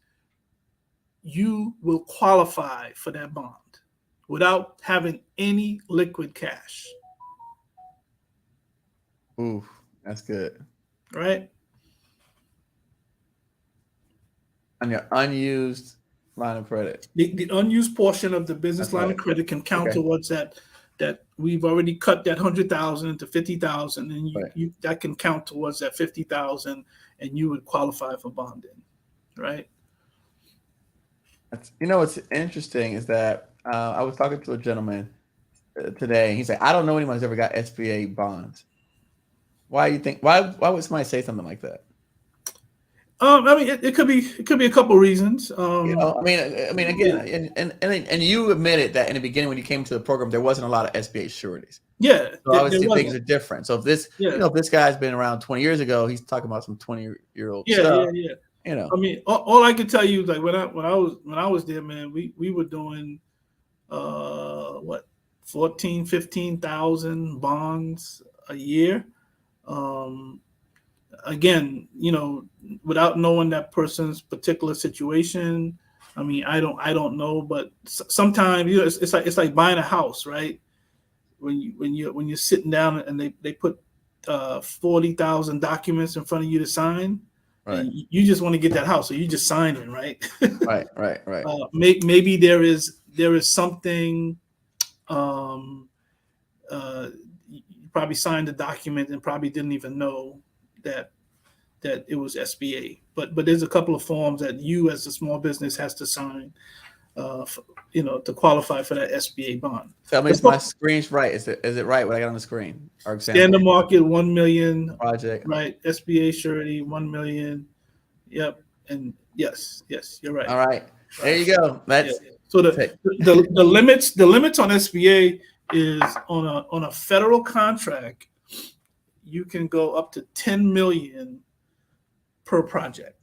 you will qualify for that bond without having any liquid cash.
Ooh, that's good.
Right?
On your unused line of credit.
The unused portion of the business line of credit can count towards that we've already cut that 100,000 to 50,000, and you that can count towards that 50,000, and you would qualify for bonding, right?
What's interesting is that I was talking to a gentleman today. He's like, I don't know anyone who's ever got SBA bonds. Why do you think? Why would somebody say something like that?
I mean, it could be a couple reasons.
I mean, again, and you admitted that in the beginning when you came to the program, there wasn't a lot of SBA sureties.
Yeah,
so obviously things are different. So if this, if this guy's been around 20 years ago, he's talking about some 20-year-old stuff.
Yeah. I mean, all I can tell you is, like, when I was there, man, we were doing 15,000 bonds a year. Again, without knowing that person's particular situation, I mean, I don't know, but sometimes it's like buying a house, right? When you're sitting down and they put 40,000 documents in front of you to sign,
right?
And you just want to get that house, so you just sign it, right?
right.
Maybe there is something. You probably signed the document and probably didn't even know that it was SBA. But there's a couple of forms that you as a small business has to sign, to qualify for that SBA bond.
Tell me if my screen's right. Is it right what I got on the screen?
Standard market, 1 million.
Project.
Right. SBA surety, 1 million. Yep. And yes, you're right.
All right. There you go.
So the limits on SBA is on a federal contract, you can go up to 10 million per project,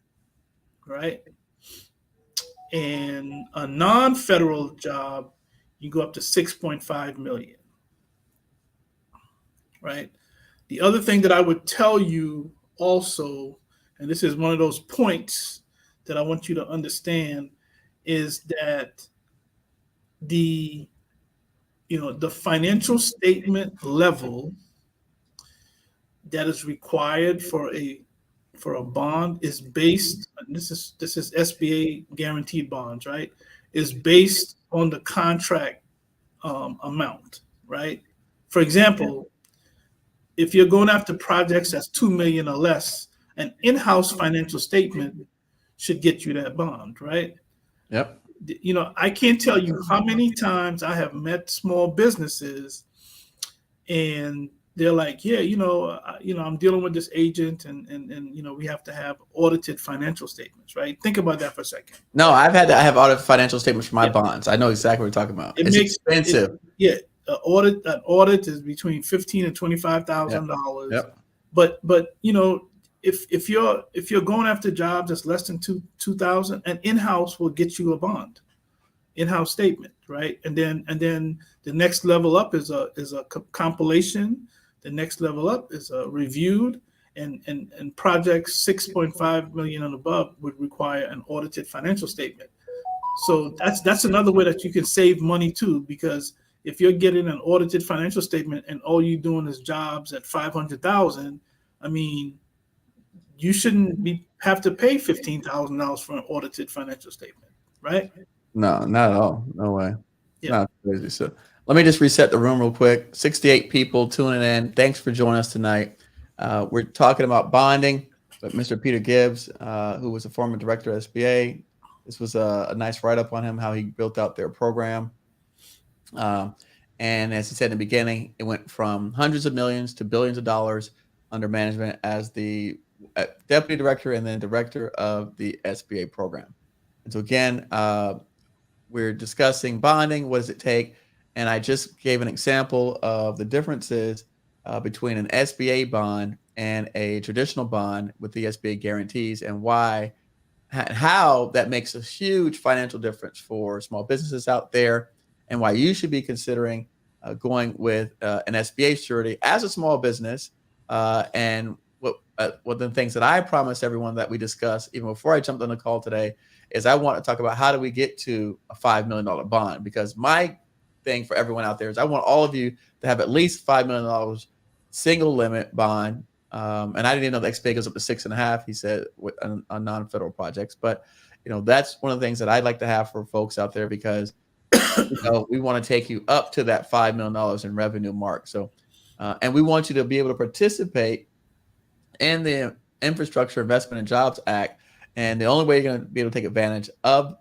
right? And a non-federal job, you go up to 6.5 million, right? The other thing that I would tell you also, and this is one of those points that I want you to understand, is that the financial statement level that is required for a bond is based. This is SBA guaranteed bonds, right? Is based on the contract amount, right? For example, if you're going after projects that's 2 million or less, an in-house financial statement should get you that bond, right?
Yep.
I can't tell you how many times I have met small businesses and they're like, I'm dealing with this agent and we have to have audited financial statements, right? Think about that for a second.
No, I have audited financial statements for my bonds. I know exactly what you're talking about. It's expensive.
An audit is between $15,000 and $25,000.
Yep.
But if you're going after jobs that's less than 2,000, an in-house will get you a bond, in-house statement, right? And then the next level up is a compilation. The next level up is a reviewed, and projects 6.5 million and above would require an audited financial statement. So that's another way that you can save money too, because if you're getting an audited financial statement and all you're doing is jobs at 500,000, I mean, you shouldn't have to pay $15,000 for an audited financial statement, right?
No, not at all. No way. Yeah. Not crazy. So let me just reset the room real quick. 68 people tuning in. Thanks for joining us tonight. We're talking about bonding with Mr. Peter Gibbs, who was a former director of SBA. This was a nice write-up on him, how he built out their program. And as he said in the beginning, it went from hundreds of millions to billions of dollars under management as the deputy director and then director of the SBA program. And so again, we're discussing bonding. What does it take? And I just gave an example of the differences between an SBA bond and a traditional bond with the SBA guarantees, and why, how that makes a huge financial difference for small businesses out there, and why you should be considering going with an SBA surety as a small business. And what one of the things that I promised everyone that we discuss even before I jumped on the call today is I want to talk about how do we get to a $5 million bond, because my thing for everyone out there is I want all of you to have at least $5 million single limit bond. And I didn't even know the XPA goes up to 6.5, he said, on non-federal projects. But, that's one of the things that I'd like to have for folks out there, because we want to take you up to that $5 million in revenue mark. So, and we want you to be able to participate in the Infrastructure Investment and Jobs Act. And the only way you're going to be able to take advantage of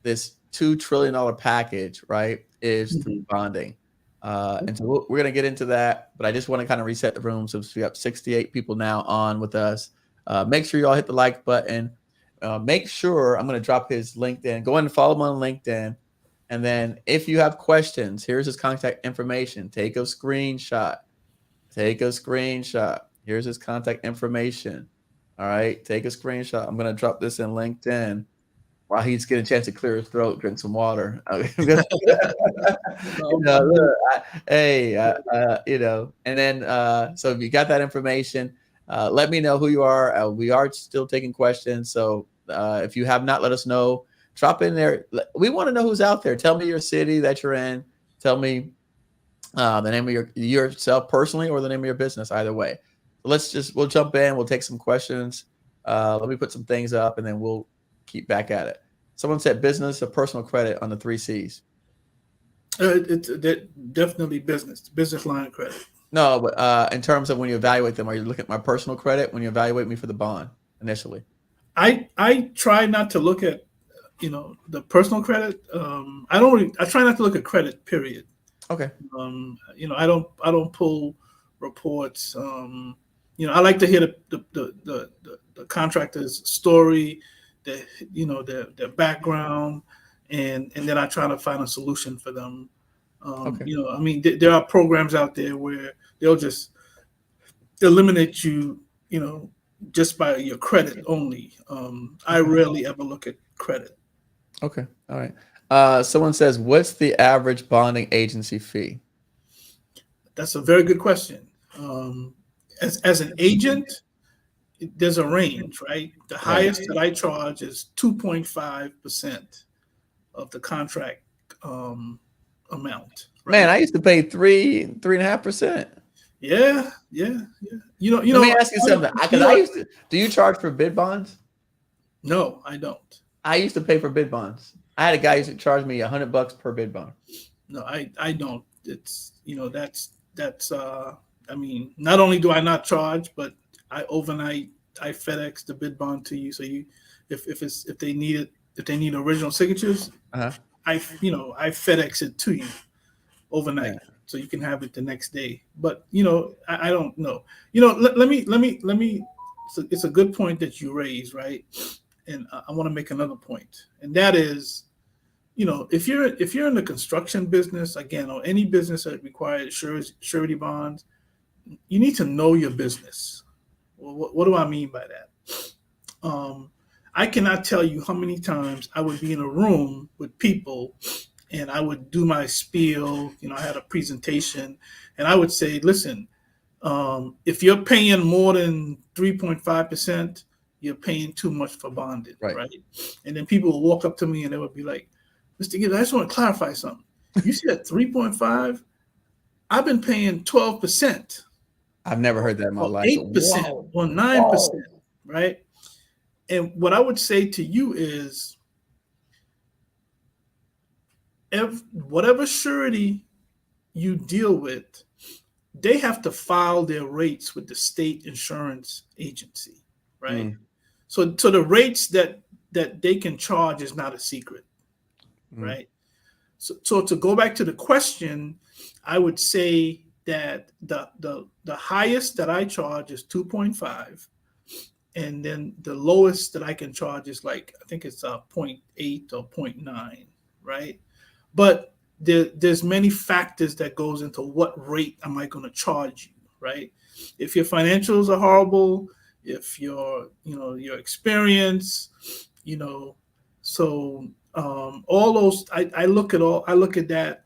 this $2 trillion package, right, is through bonding. And so we're going to get into that, but I just want to kind of reset the room. So we have 68 people now on with us. Make sure you all hit the like button. Make sure, I'm going to drop his LinkedIn. Go ahead and follow him on LinkedIn. And then if you have questions, here's his contact information. Take a screenshot. Here's his contact information. All right, take a screenshot. I'm going to drop this in LinkedIn while he's getting a chance to clear his throat, drink some water. And then, so if you got that information, let me know who you are. We are still taking questions. So if you have not, let us know. Drop in there. We want to know who's out there. Tell me your city that you're in. Tell me the name of yourself personally, or the name of your business, either way. We'll jump in. We'll take some questions. Let me put some things up, and then we'll keep back at it. Someone said business or personal credit on the 3 C's.
It's definitely business line of credit.
No, but in terms of when you evaluate them, are you looking at my personal credit when you evaluate me for the bond initially?
I try not to look at, the personal credit. I try not to look at credit, period.
Okay.
I don't pull reports. I like to hear the contractor's story, their background, and then I try to find a solution for them. Okay. There are programs out there where they'll just eliminate you, just by your credit only. I rarely ever look at credit.
Okay. All right. Someone says, what's the average bonding agency fee?
That's a very good question. As an agent, there's a range, right? The highest that I charge is 2.5% of the contract amount. Right?
Man, I used to pay 3.5%.
Yeah. Let
me ask you something. Do you charge for bid bonds?
No, I don't.
I used to pay for bid bonds. I had a guy who used to charge me $100 per bid bond.
No, I don't. It's that's not only do I not charge, but I overnight I FedEx the bid bond to you. So if they need original signatures, I FedEx it to you overnight, so you can have it the next day. But I don't know. Let me. So it's a good point that you raise, right? And I want to make another point, and that is, if you're in the construction business, again, or any business that requires surety bonds, you need to know your business. Well, what do I mean by that? I cannot tell you how many times I would be in a room with people and I would do my spiel. I had a presentation and I would say, listen, if you're paying more than 3.5%, you're paying too much for bonded, right? And then people will walk up to me and they would be like, Mr. Gibbs, I just want to clarify something. You said 3.5? I've been paying 12%.
I've never heard that in my life.
8% or 9%, right? And what I would say to you is, whatever surety you deal with, they have to file their rates with the state insurance agency, right? So the rates that they can charge is not a secret, right? So to go back to the question, I would say that the highest that I charge is 2.5, and then the lowest that I can charge is like, I think it's 0.8 or 0.9, right? But there's many factors that goes into what rate am I going to charge you, right? If your financials are horrible, if your experience, you know, so all those, I look at that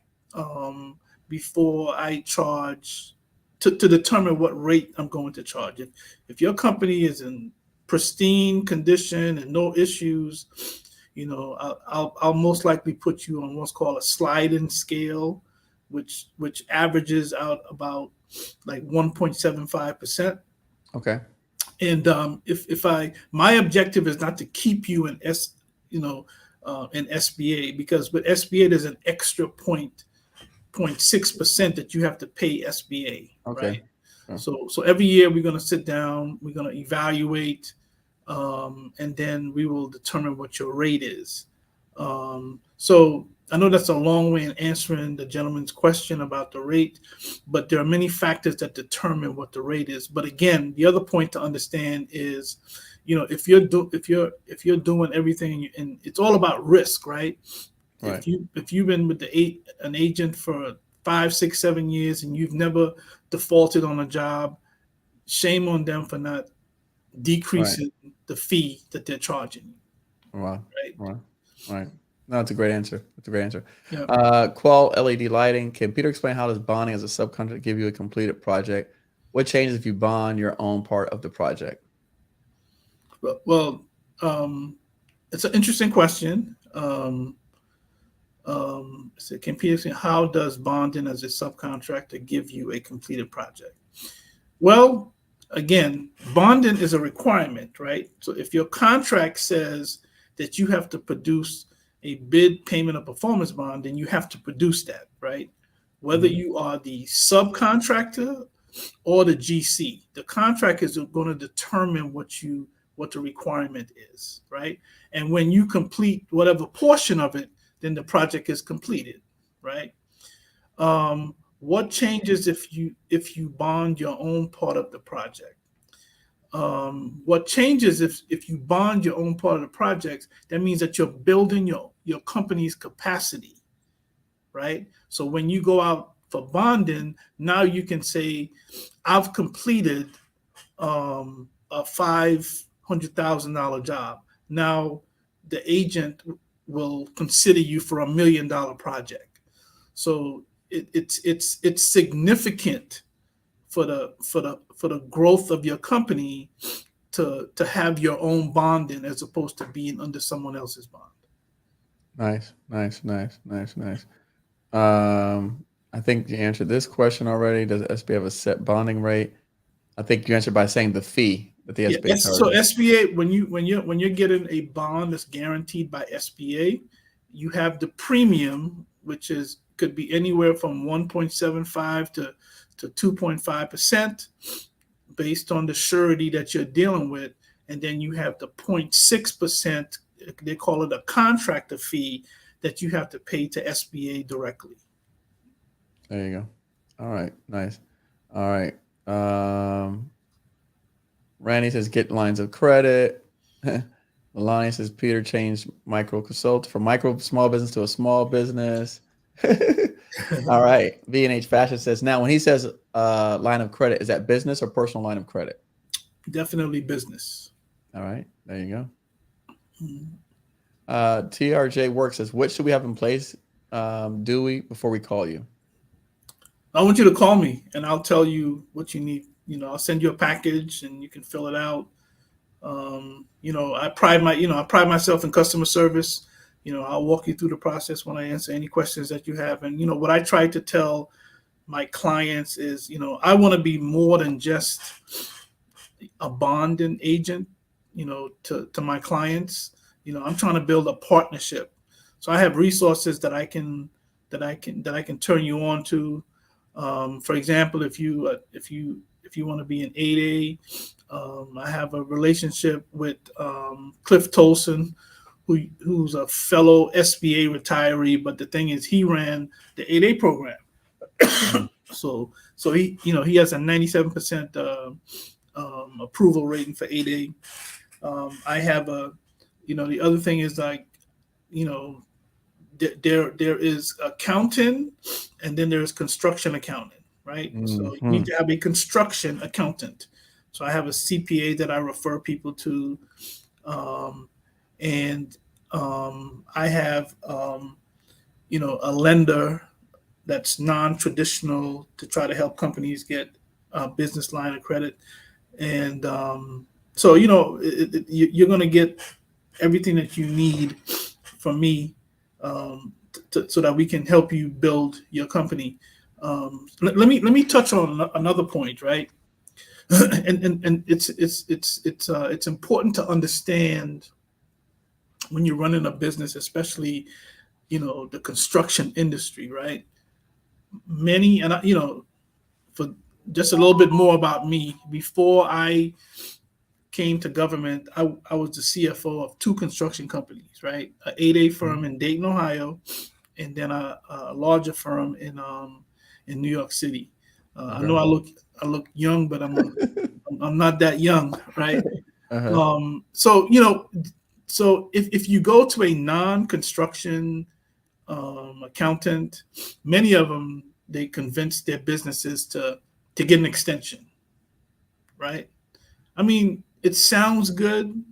before I charge, to determine what rate I'm going to charge. If your company is in pristine condition and no issues, I'll most likely put you on what's called a sliding scale, which averages out about like 1.75%.
Okay.
And if my objective is not to keep you in in SBA, because with SBA there's an extra 0.6% that you have to pay SBA,
Okay.
right? So every year we're going to sit down, we're going to evaluate, and then we will determine what your rate is. So I know that's a long way in answering the gentleman's question about the rate, but there are many factors that determine what the rate is. But again, the other point to understand is, if you're doing everything, and it's all about risk, right?
Right.
If you've been with an agent for 5, 6, 7 years and you've never defaulted on a job, shame on them for not decreasing the fee that they're charging you.
Wow.
Right.
Right. No, it's a great answer. It's a great answer.
Yeah.
Qual LED lighting. Can Peter explain how does bonding as a subcontractor give you a completed project? What changes if you bond your own part of the project?
Well, it's an interesting question. So can Peter say, how does bonding as a subcontractor give you a completed project? Well, again, bonding is a requirement, right? So if your contract says that you have to produce a bid payment or performance bond, then you have to produce that, right? Whether you are the subcontractor or the GC, the contract is going to determine what the requirement is, right? And when you complete whatever portion of it, then the project is completed, right? What changes if you bond your own part of the project? What changes if you bond your own part of the project? That means that you're building your company's capacity, right? So when you go out for bonding, now you can say, I've completed a $500,000 job. Now the agent will consider you for $1 million project. So it's significant for the growth of your company to have your own bonding as opposed to being under someone else's bond.
Nice. I think you answered this question already. Does SBA have a set bonding rate? I think you answered by saying the fee that the SBA charges.
So SBA, when you're getting a bond that's guaranteed by SBA, you have the premium, which could be anywhere from 1.75 to 2.5% based on the surety that you're dealing with, and then you have the 0.6%. They call it a contractor fee that you have to pay to SBA directly.
There you go. All right, nice. All right. Randy says get lines of credit. Melania says Peter changed micro consult from micro small business to a small business. All right. V&H Fashion says, now when he says line of credit, is that business or personal line of credit?
Definitely business.
All right. There you go. TRJ Work says, what should we have in place, Dewey, before we call you?
I want you to call me and I'll tell you what you need. I'll send you a package and you can fill it out. I pride myself in customer service. I'll walk you through the process when I answer any questions that you have. And, what I try to tell my clients is, I want to be more than just a bonding agent, to my clients. I'm trying to build a partnership. So I have resources that I can turn you on to. For example, if you want to be an 8A, I have a relationship with Cliff Tolson, who's a fellow SBA retiree. But the thing is, he ran the 8A program, so he has a 97% approval rating for 8A. I have a, the other thing is like, there is accounting, and then there's construction accounting, right? So you need to have a construction accountant. So I have a CPA that I refer people to, and I have a lender that's non-traditional to try to help companies get a business line of credit. And so you're going to get everything that you need from me, so that we can help you build your company. Let me touch on another point, right? and it's important to understand when you're running a business, especially the construction industry, right? Many, and for just a little bit more about me, before I came to government, I was the CFO of two construction companies, right? An 8A firm in Dayton, Ohio, and then a larger firm in New York City. I know I look young, but I'm not that young, right? So so if you go to a non-construction accountant, many of them, they convince their businesses to get an extension, right? I mean, it sounds good,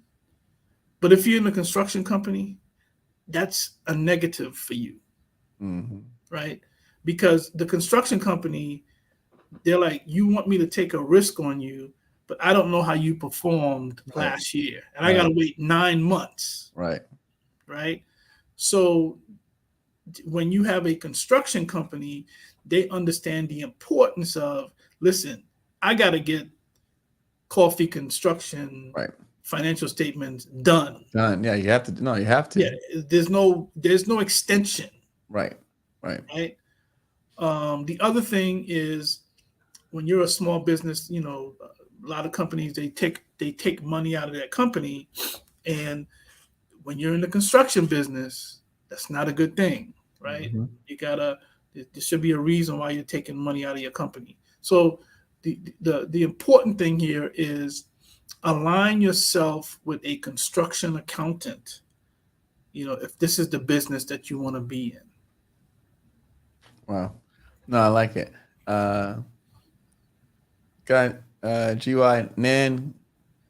but if you're in a construction company, that's a negative for you, right? Because the construction company, they're like, you want me to take a risk on you, but I don't know how you performed last year, and I got to wait 9 months, right? So when you have a construction company, they understand the importance of, listen, I got to get Coffie construction financial statements done.
Yeah, you have to. No, you have to.
Yeah, there's no extension.
Right.
The other thing is, when you're a small business, a lot of companies, they take money out of their company, and when you're in the construction business, that's not a good thing, right? There should be a reason why you're taking money out of your company. So the important thing here is align yourself with a construction accountant, if this is the business that you want to be in.
Wow. No, I like it. Got GY Nin,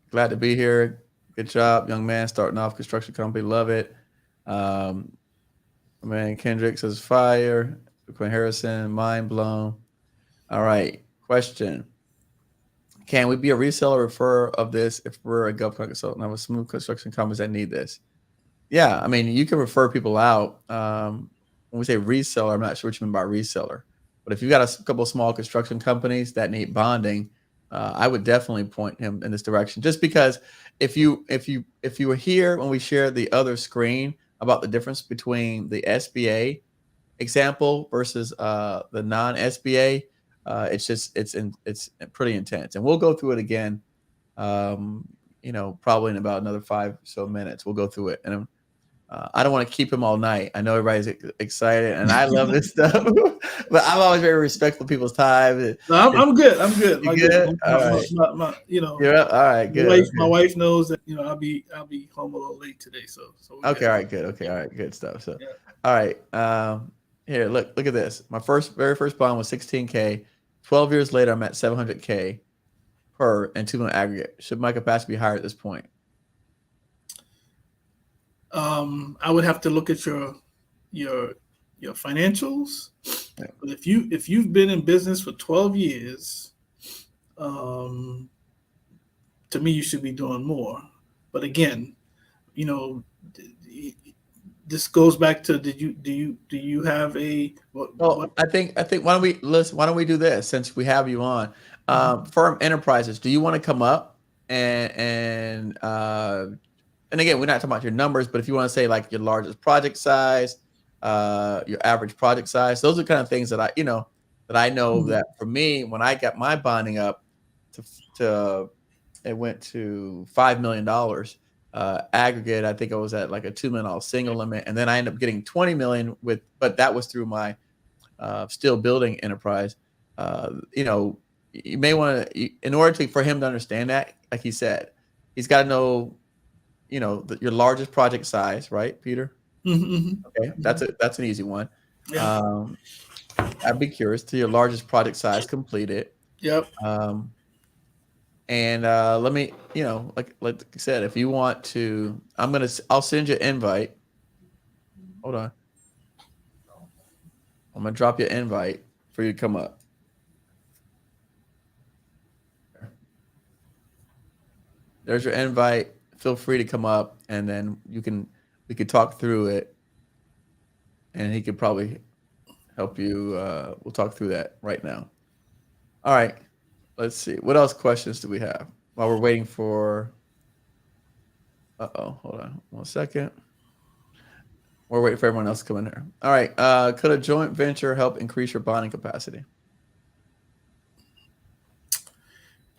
glad to be here. Good job, young man, starting off construction company. Love it. Man, Kendrick says fire. Quinn Harrison, mind blown. All right. Question. Can we be a reseller referrer of this if we're a Govcon consultant? I have a smooth construction companies that need this. Yeah, I mean, you can refer people out. When we say reseller, I'm not sure what you mean by reseller. But if you've got a couple of small construction companies that need bonding, I would definitely point him in this direction. Just because if you were here when we shared the other screen about the difference between the SBA example versus the non-SBA, it's pretty intense, and we'll go through it again. Probably in about another 5 or so minutes, we'll go through it, and I don't want to keep him all night. I know everybody's excited, and I love this stuff, but I'm always very respectful of people's time.
No, I'm good. I'm good.
You good? All right. You're up? All right. Good.
My wife knows that I'll be home a little late today. So
okay. All right. Good. Okay. All right. Good stuff. So, all right. Here, look at this. My very first bond was $16K. 12 years later, I'm at $700K per and $2 million aggregate. Should my capacity be higher at this point?
I would have to look at your financials. Yeah. But if you've been in business for 12 years, to me, you should be doing more. But again, this goes back to, do you have a what?
I think why don't we do this, since we have you on? Firm enterprises, do you want to come up and again, we're not talking about your numbers, but if you want to say like your largest project size, your average project size, those are the kind of things that I know that for me, when I got my bonding up to it went to $5 million aggregate. I think I was at like a $2 million single limit, and then I ended up getting 20 million but that was through my still building enterprise. You you may want to, in order for him to understand that, like he said, he's got to know, your largest project size, right, Peter?
Mm-hmm.
Okay, that's an easy one.
Yeah.
I'd be curious to your largest project size completed.
Yep.
And let me, like I said, if you want to, I'll send you an invite. Hold on. I'm gonna drop you an invite for you to come up. There's your invite. Feel free to come up, and then we could talk through it, and he could probably help you. We'll talk through that right now. All right. Let's see. What else questions do we have while we're waiting for? Hold on 1 second. We're waiting for everyone else to come in here. All right. Could a joint venture help increase your bonding capacity?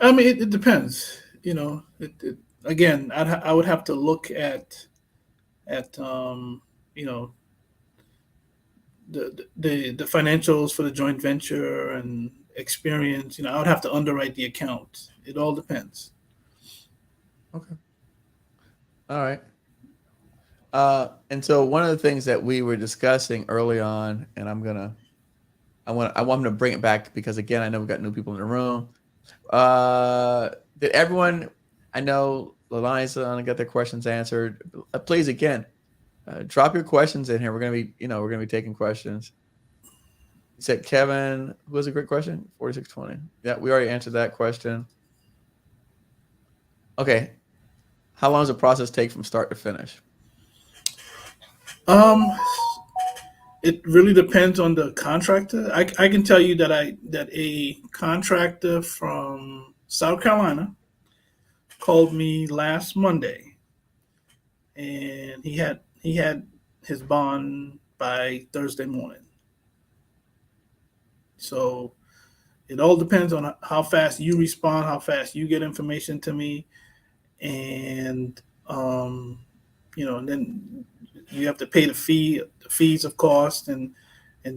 I mean, it depends. Again, I would have to look at you know the financials for the joint venture and experience. I would have to underwrite the account. It all depends.
Okay. All right. And so one of the things that we were discussing early on, and I want to bring it back because again, I know we've got new people in the room. Did everyone? I know Lalani's gonna get their questions answered. Please, again, drop your questions in here. We're gonna be taking questions. You said Kevin, who was a great question? 4620. Yeah, we already answered that question. Okay. How long does the process take from start to finish?
It really depends on the contractor. I can tell you that a contractor from South Carolina called me last Monday, and he had his bond by Thursday morning. So it all depends on how fast you respond, how fast you get information to me, and and then you have to pay the fees of cost, and then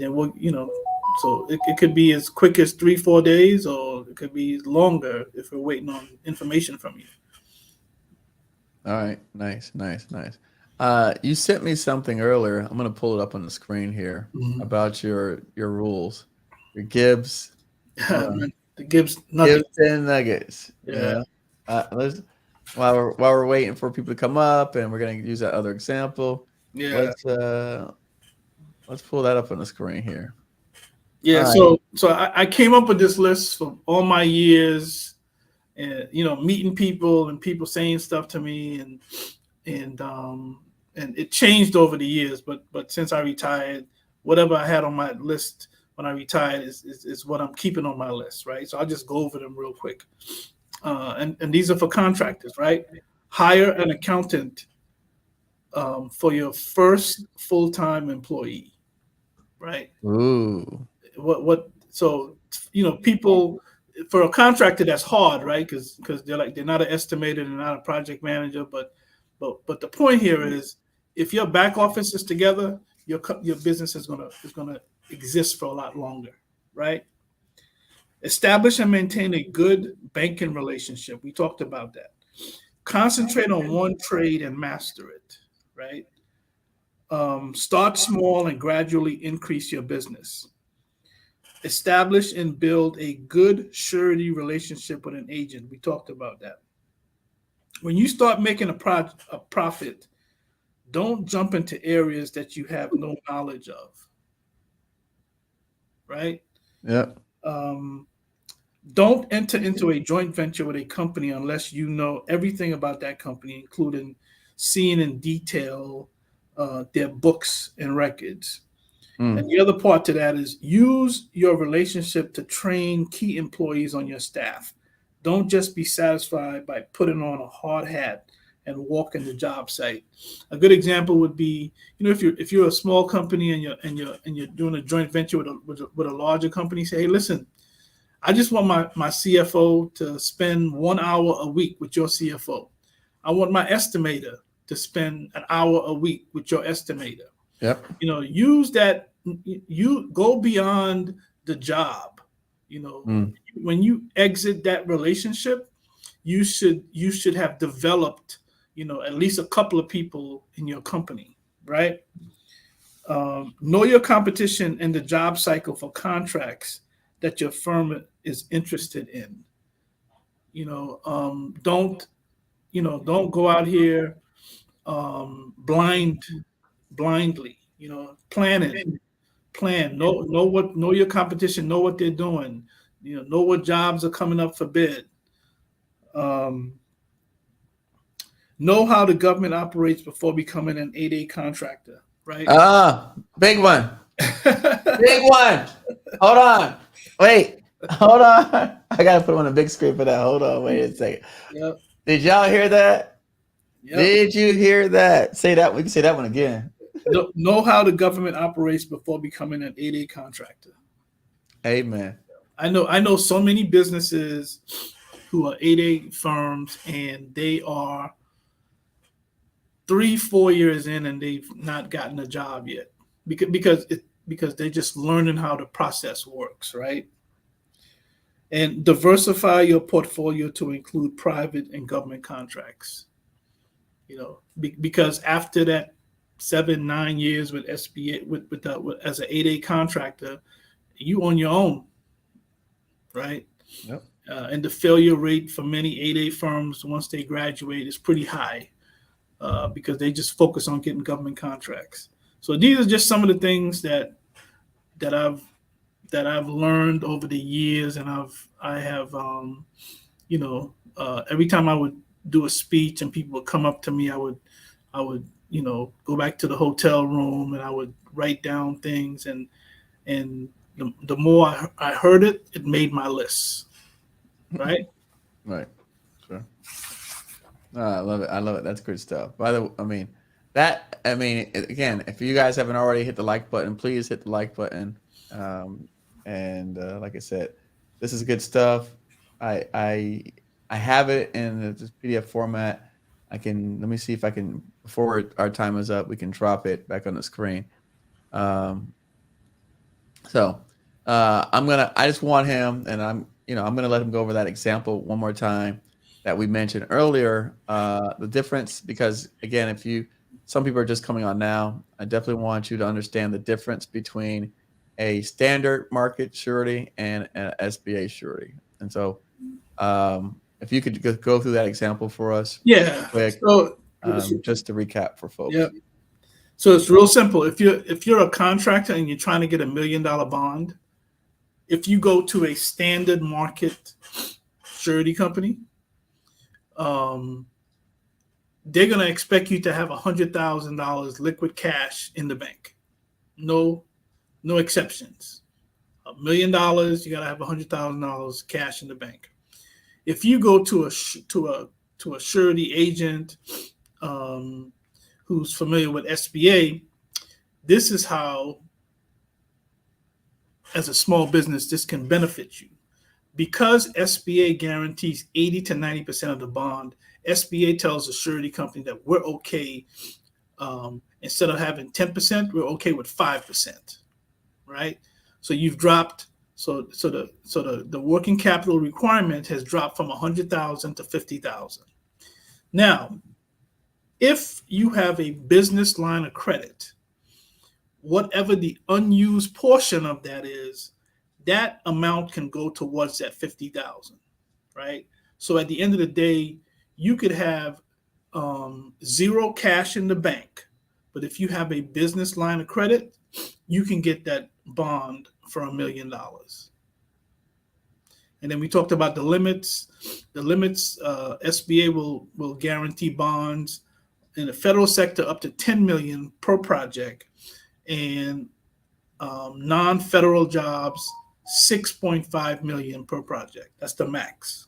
so it could be as quick as 3-4 days, or it could be longer if we're waiting on information from you.
All right, nice. You sent me something earlier. I'm gonna pull it up on the screen here about your rules, your Gibbs,
The Gibbs Nuggets.
Gibbs and Nuggets.
Yeah.
While we're waiting for people to come up, and we're gonna use that other example.
Yeah.
Let's pull that up on the screen here.
Yeah.
All
So I came up with this list for all my years, and meeting people and people saying stuff to me, and it changed over the years. But since I retired, whatever I had on my list when I retired is what I'm keeping on my list, right? So I'll just go over them real quick. And these are for contractors, right? Hire an accountant for your first full-time employee, right?
Ooh.
So people, for a contractor, that's hard, right? Because they're not an estimator, they're not a project manager, but the point here is, if your back office is together, your business is gonna exist for a lot longer, right? Establish and maintain a good banking relationship. We talked about that. Concentrate on one trade and master it, right? Start small and gradually increase your business. Establish and build a good surety relationship with an agent. We talked about that. When you start making a profit, don't jump into areas that you have no knowledge of, right?
Yeah.
Don't enter into a joint venture with a company unless you know everything about that company, including seeing in detail their books and records. And the other part to that is, use your relationship to train key employees on your staff. Don't just be satisfied by putting on a hard hat and walking the job site. A good example would be, if you're a small company and you're doing a joint venture with a larger company, say, hey, listen, I just want my CFO to spend 1 hour a week with your CFO. I want my estimator to spend an hour a week with your estimator.
Yep.
Use that. You go beyond the job, You know,
Mm.
when you exit that relationship, you should have developed, you know, at least a couple of people in your company, right? Know your competition in the job cycle for contracts that your firm is interested in. You know, don't go out here blindly. You know, know your competition, know what they're doing. You know what jobs are coming up for bid. Um, know how the government operates before becoming an 8A contractor, right?
Big one. Big one. Hold on. Wait. Hold on. I gotta put on a big screen for that. Hold on. Wait a second.
Yep.
Did y'all hear that?
Yep.
Did you hear that? Say that. We can say that one again.
Know how the government operates before becoming an 8A contractor.
Amen.
I know so many businesses who are 8A firms, and they are 3-4 years in and they've not gotten a job yet because they're just learning how the process works, right? And diversify your portfolio to include private and government contracts. You know, because after that 7-9 years with SBA as an 8A contractor, you on your own, right?
Yep.
And the failure rate for many 8A firms once they graduate is pretty high because they just focus on getting government contracts. So these are just some of the things that I've learned over the years, and I have every time I would do a speech and people would come up to me, I would go back to the hotel room and I would write down things, and the more I heard it, it made my list. Right.
Right. Sure. I love it. I love it. That's good stuff. By the way, again, if you guys haven't already hit the like button, please hit the like button. Like I said, this is good stuff. I have it in this PDF format. Let me see if I can, before our time is up, we can drop it back on the screen. I just want him, and I'm going to let him go over that example one more time that we mentioned earlier, the difference, because again, some people are just coming on now, I definitely want you to understand the difference between a standard market surety and an SBA surety. And so if you could go through that example for us.
Yeah.
Quick,
So
just to recap for folks.
Yeah. So it's real simple. If you're a contractor and you're trying to get $1 million bond, if you go to a standard market surety company, they're going to expect you to have $100,000 liquid cash in the bank. No exceptions. $1 million, you got to have $100,000 cash in the bank. If you go to a surety agent who's familiar with SBA, this is how, as a small business, this can benefit you. Because SBA guarantees 80 to 90% of the bond, SBA tells the surety company that we're okay. Instead of having 10%, we're okay with 5%, right? So you've dropped. So the working capital requirement has dropped from 100,000 to 50,000. Now, if you have a business line of credit, whatever the unused portion of that is, that amount can go towards that 50,000, right? So at the end of the day, you could have zero cash in the bank, but if you have a business line of credit, you can get that bond for $1 million. And then we talked about the limits. The limits, SBA will guarantee bonds in the federal sector up to $10 million per project, and non-federal jobs $6.5 million per project. That's the max.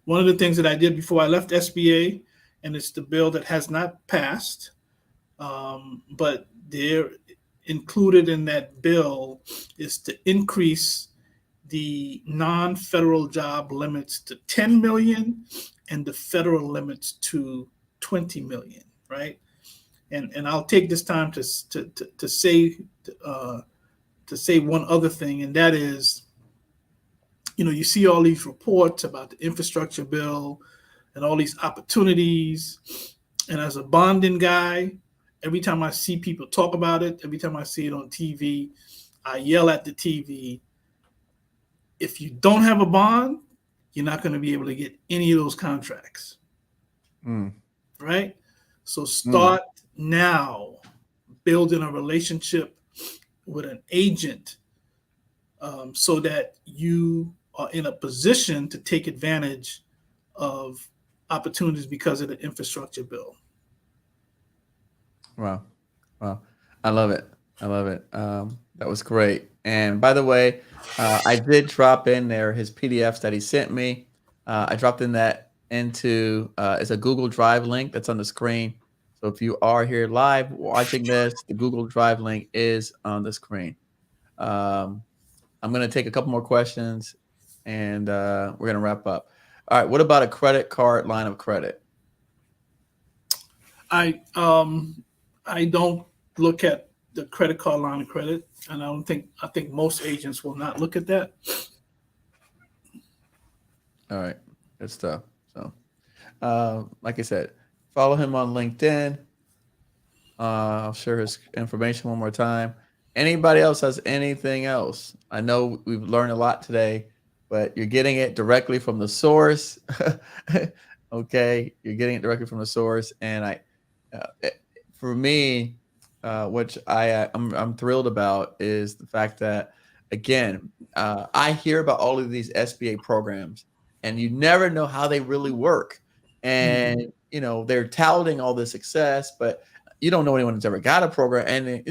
One of the things that I did before I left SBA, and it's the bill that has not passed, but they're included in that bill, is to increase the non-federal job limits to 10 million and the federal limits to 20 million, right? And I'll take this time to say say one other thing, and that is, you see all these reports about the infrastructure bill and all these opportunities. And as a bonding guy, every time I see people talk about it, every time I see it on TV, I yell at the TV, if you don't have a bond, you're not going to be able to get any of those contracts. Right? So start now building a relationship with an agent so that you are in a position to take advantage of opportunities because of the infrastructure bill.
Wow. I love it. That was great. And by the way, I did drop in there his PDFs that he sent me. I dropped in that into it's a Google Drive link that's on the screen. So if you are here live watching this, the Google Drive link is on the screen. I'm going to take a couple more questions, and we're going to wrap up. All right. What about a credit card line of credit?
I don't look at the credit card line of credit, and I think most agents will not look at that.
All right. Good stuff. So, like I said, follow him on LinkedIn. I'll share his information one more time. Anybody else has anything else? I know we've learned a lot today, but you're getting it directly from the source. Okay. You're getting it directly from the source. And for me, which I'm thrilled about is the fact that, again, I hear about all of these SBA programs, and you never know how they really work. And, they're touting all this success, but you don't know anyone that's ever got a program. And,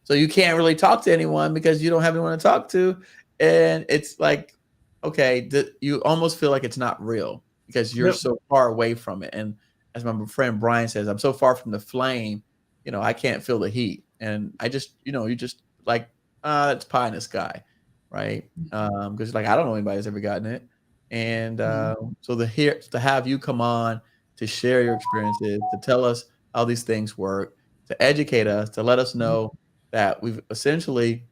so you can't really talk to anyone because you don't have anyone to talk to. And it's like, okay, you almost feel like it's not real because you're so far away from it. And as my friend Brian says, I'm so far from the flame, I can't feel the heat. And I just, you just like, it's pie in the sky, right? Because I don't know anybody that's ever gotten it. And so to have you come on to share your experiences, to tell us how these things work, to educate us, to let us know that we've essentially,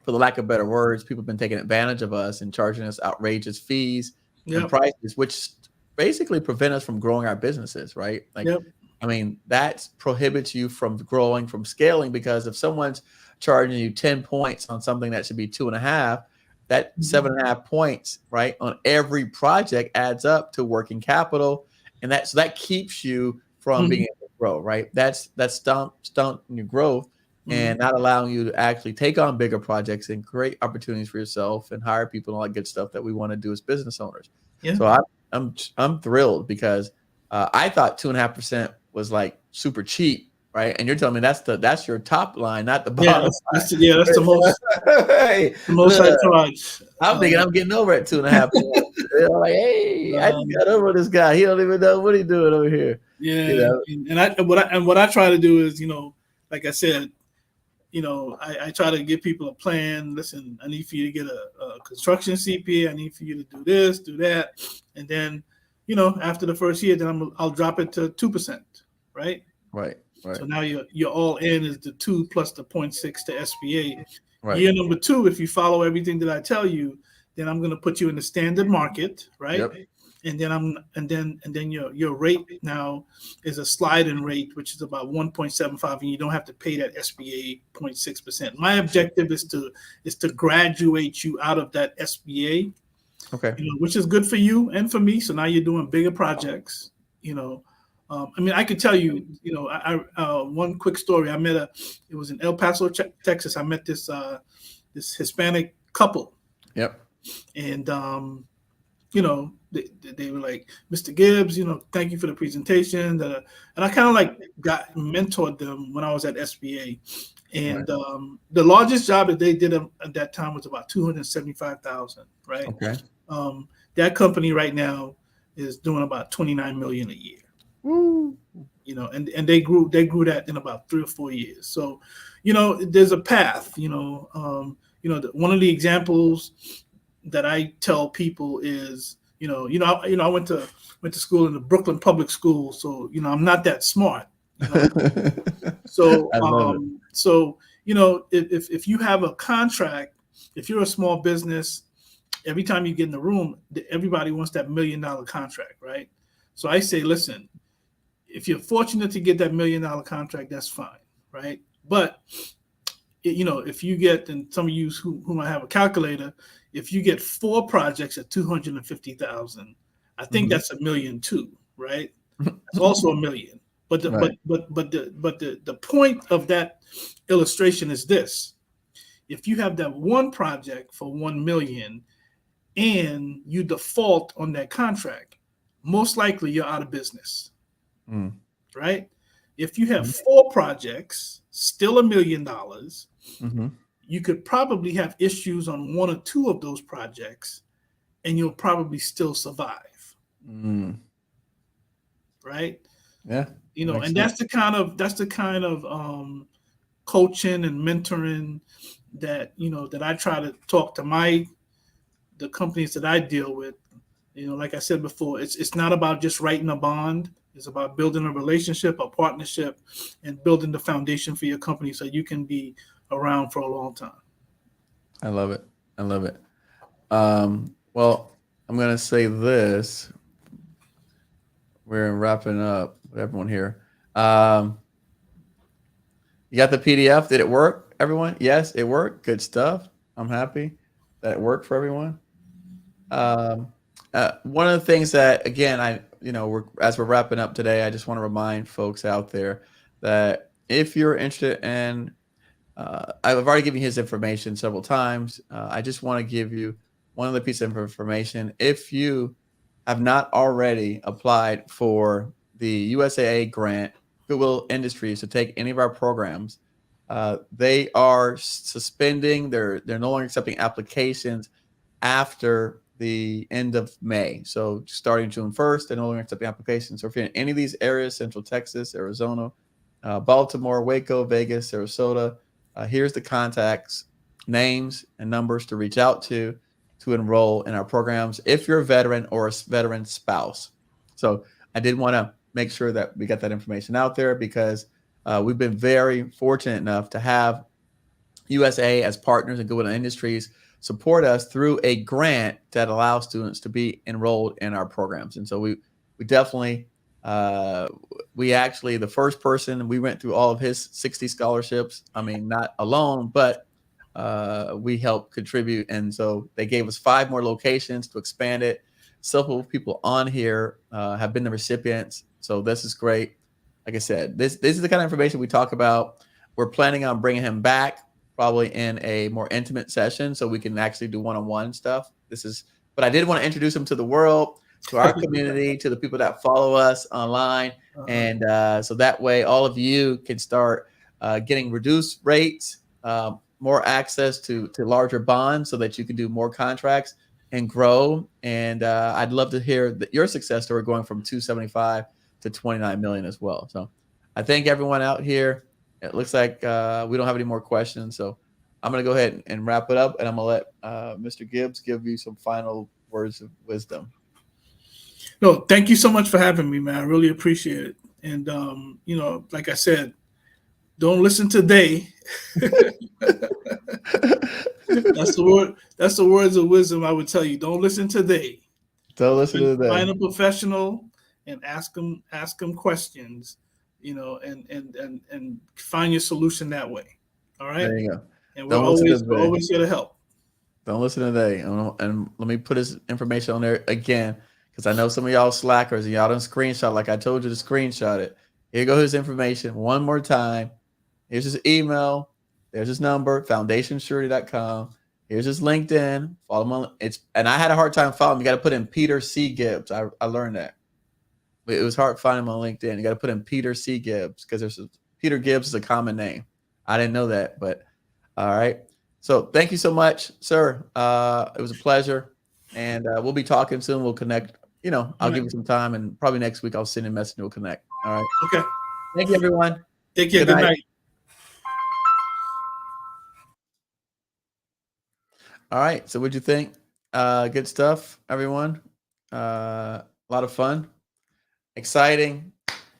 for the lack of better words, people have been taking advantage of us and charging us outrageous fees and prices, which basically prevent us from growing our businesses, right? That prohibits you from growing, from scaling, because if someone's charging you 10 points on something that should be 2.5, that 7.5 points, right, on every project adds up to working capital. And that keeps you from being able to grow, right? That's stunting your growth and not allowing you to actually take on bigger projects and create opportunities for yourself and hire people and all that good stuff that we want to do as business owners. Yeah. So I'm thrilled because I thought 2.5% was like super cheap, right? And you're telling me that's your top line, not the bottom.
That's the most. Hey, the most I charge.
I'm thinking I'm getting over at 2.5. Like, hey, I just got over this guy. He don't even know what he's doing over here.
Yeah, and what I try to do is, like I said, I try to give people a plan. Listen, I need for you to get a construction CPA. I need for you to do this, do that, and then, after the first year, then I'll drop it to 2%, right?
Right.
So now you're all in is the 2 plus the 0.6 to SBA.
Right.
Year number 2, if you follow everything that I tell you, then I'm going to put you in the standard market, right? Yep. And then your rate now is a sliding rate, which is about 1.75, and you don't have to pay that SBA 0.6%. My objective is to graduate you out of that SBA, okay, which is good for you and for me. So now you're doing bigger projects, I could tell you, one quick story. It was in El Paso, Texas. I met this Hispanic couple. Yep. And, they were like, Mr. Gibbs, thank you for the presentation. And I kind of got mentored them when I was at SBA. And the largest job that they did at that time was about $275,000, right? Okay. That company right now is doing about $29 million a year. Woo. And they grew that in about 3 or 4 years. So, there's a path. One of the examples that I tell people is, I went to school in the Brooklyn Public School, so I'm not that smart. So if you have a contract, if you're a small business, every time you get in the room, everybody wants that $1 million contract, right? So I say, listen, if you're fortunate to get that $1 million contract, that's fine, right? But if you get, and some of you who might have a calculator, if you get 4 projects at 250,000, I think that's $1 million too, right? That's also $1 million. But the point of that illustration is this: if you have that one project for 1 million and you default on that contract, most likely you're out of business, right? If you have 4 projects, still $1 million, you could probably have issues on 1 or 2 of those projects, and you'll probably still survive, right?
Yeah,
and that's the kind of coaching and mentoring that that I try to talk to the companies that I deal with. Like I said before, it's not about just writing a bond. It's about building a relationship, a partnership, and building the foundation for your company so you can be around for a long time.
I love it. Well, I'm going to say this. We're wrapping up with everyone here. You got the PDF. Did it work, everyone? Yes, it worked. Good stuff. I'm happy that it worked for everyone. One of the things that, again, as we're wrapping up today, I just want to remind folks out there that if you're interested in, I've already given you his information several times. I just want to give you one other piece of information. If you have not already applied for the USAA grant, Goodwill Industries, to take any of our programs, they are suspending. They're no longer accepting applications after the end of May. So starting June 1st, they're no longer accepting applications. So if you're in any of these areas, Central Texas, Arizona, Baltimore, Waco, Vegas, Sarasota, here's the contacts, names, and numbers to reach out to enroll in our programs if you're a veteran or a veteran spouse. So I did want to make sure that we got that information out there because we've been very fortunate enough to have USA as partners in Goodwill Industries support us through a grant that allows students to be enrolled in our programs. And so we definitely, we actually, the first person, we went through all of his 60 scholarships. I mean, not alone, but we helped contribute. And so they gave us 5 more locations to expand it. Several people on here have been the recipients. So this is great. Like I said, this is the kind of information we talk about. We're planning on bringing him back probably in a more intimate session so we can actually do one-on-one stuff. But I did want to introduce him to the world, to our community, to the people that follow us online. And so that way all of you can start getting reduced rates, more access to larger bonds so that you can do more contracts and grow. And I'd love to hear your success story going from 275 to 29 million as well. So I thank everyone out here. It looks like we don't have any more questions. So I'm going to go ahead and wrap it up. And I'm going to let Mr. Gibbs give you some final words of wisdom.
No, thank you so much for having me, man. I really appreciate it. And, like I said, don't listen to they. That's the words of wisdom I would tell you. Don't listen to they.
Don't listen to they.
Find a professional and ask them questions, and find your solution that way. All right.
There you go.
And we're always here to help.
Don't listen to they. And let me put his information on there again, because I know some of y'all slackers and y'all don't screenshot like I told you to screenshot it. Here goes his information one more time. Here's his email. There's his number, foundationsurety.com. Here's his LinkedIn. Follow him on and I had a hard time following him. You got to put in Peter C Gibbs. I learned that. But it was hard finding him on LinkedIn. You got to put in Peter C Gibbs because Peter Gibbs is a common name. I didn't know that, but all right. So thank you so much, sir. It was a pleasure, and we'll be talking soon. We'll connect. I'll give you some time, and probably next week I'll send a message and we'll connect. All right.
Okay.
Thank you, everyone.
Take care. Good night.
All right. So what'd you think? Good stuff, everyone. A lot of fun, exciting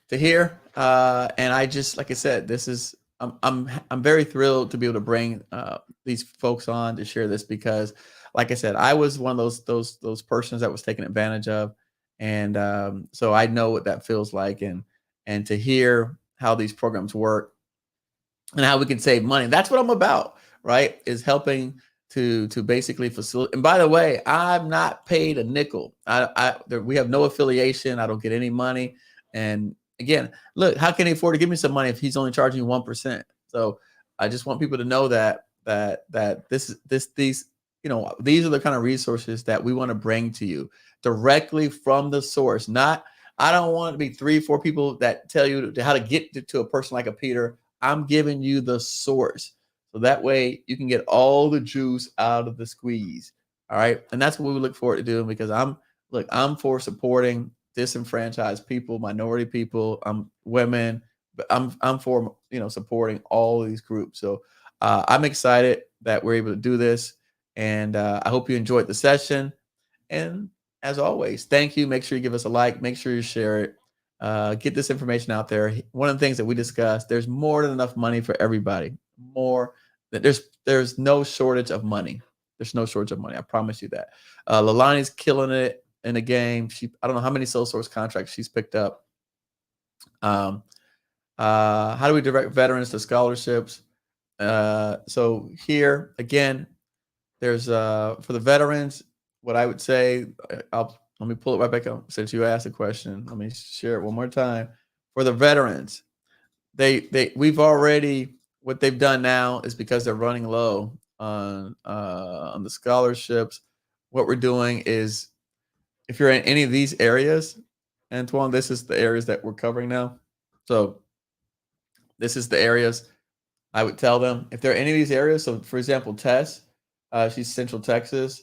to hear. And I just, like I said, this is I'm very thrilled to be able to bring these folks on to share this because, like I said, I was one of those persons that was taken advantage of, and so I know what that feels like, and to hear how these programs work and how we can save money. That's what I'm about, right? Is helping to basically facilitate. And by the way, I'm not paid a nickel. We have no affiliation. I don't get any money. And again, look, how can he afford to give me some money if he's only charging you 1%? So I just want people to know that these these are the kind of resources that we want to bring to you directly from the source. Not, I don't want to be 3-4 people that tell you how to get to a person like a Peter. I'm giving you the source. So that way you can get all the juice out of the squeeze. All right. And that's what we look forward to doing, because I'm for supporting disenfranchised people, minority people, women, but I'm for, supporting all of these groups. So I'm excited that we're able to do this. And I hope you enjoyed the session. And as always, thank you. Make sure you give us a like, make sure you share it. Get this information out there. One of the things that we discussed, there's more than enough money for everybody. There's no shortage of money. There's no shortage of money. I promise you that. Lalani's killing it in the game. I don't know how many sole source contracts she's picked up. How do we direct veterans to scholarships? So here again, there's for the veterans, what I would say, let me pull it right back up since you asked the question. Let me share it one more time. For the veterans, we've already, what they've done now is, because they're running low on the scholarships, what we're doing is, if you're in any of these areas, Antoine, this is the areas that we're covering now. So this is the areas I would tell them if they're in any of these areas. So for example, Tess, she's Central Texas.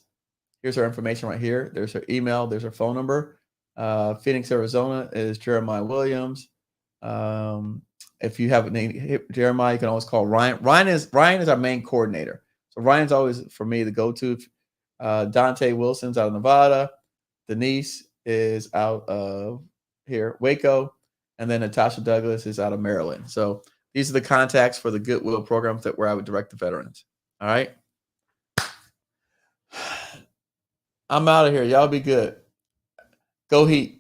Here's her information right here. There's her email. There's her phone number. Phoenix, Arizona is Jeremiah Williams. If you have a name, Jeremiah, you can always call Ryan. Ryan is our main coordinator. So Ryan's always, for me, the go-to. Dante Wilson's out of Nevada. Denise is out of here, Waco. And then Natasha Douglas is out of Maryland. So these are the contacts for the Goodwill programs where I would direct the veterans. All right. I'm out of here. Y'all be good. Go Heat.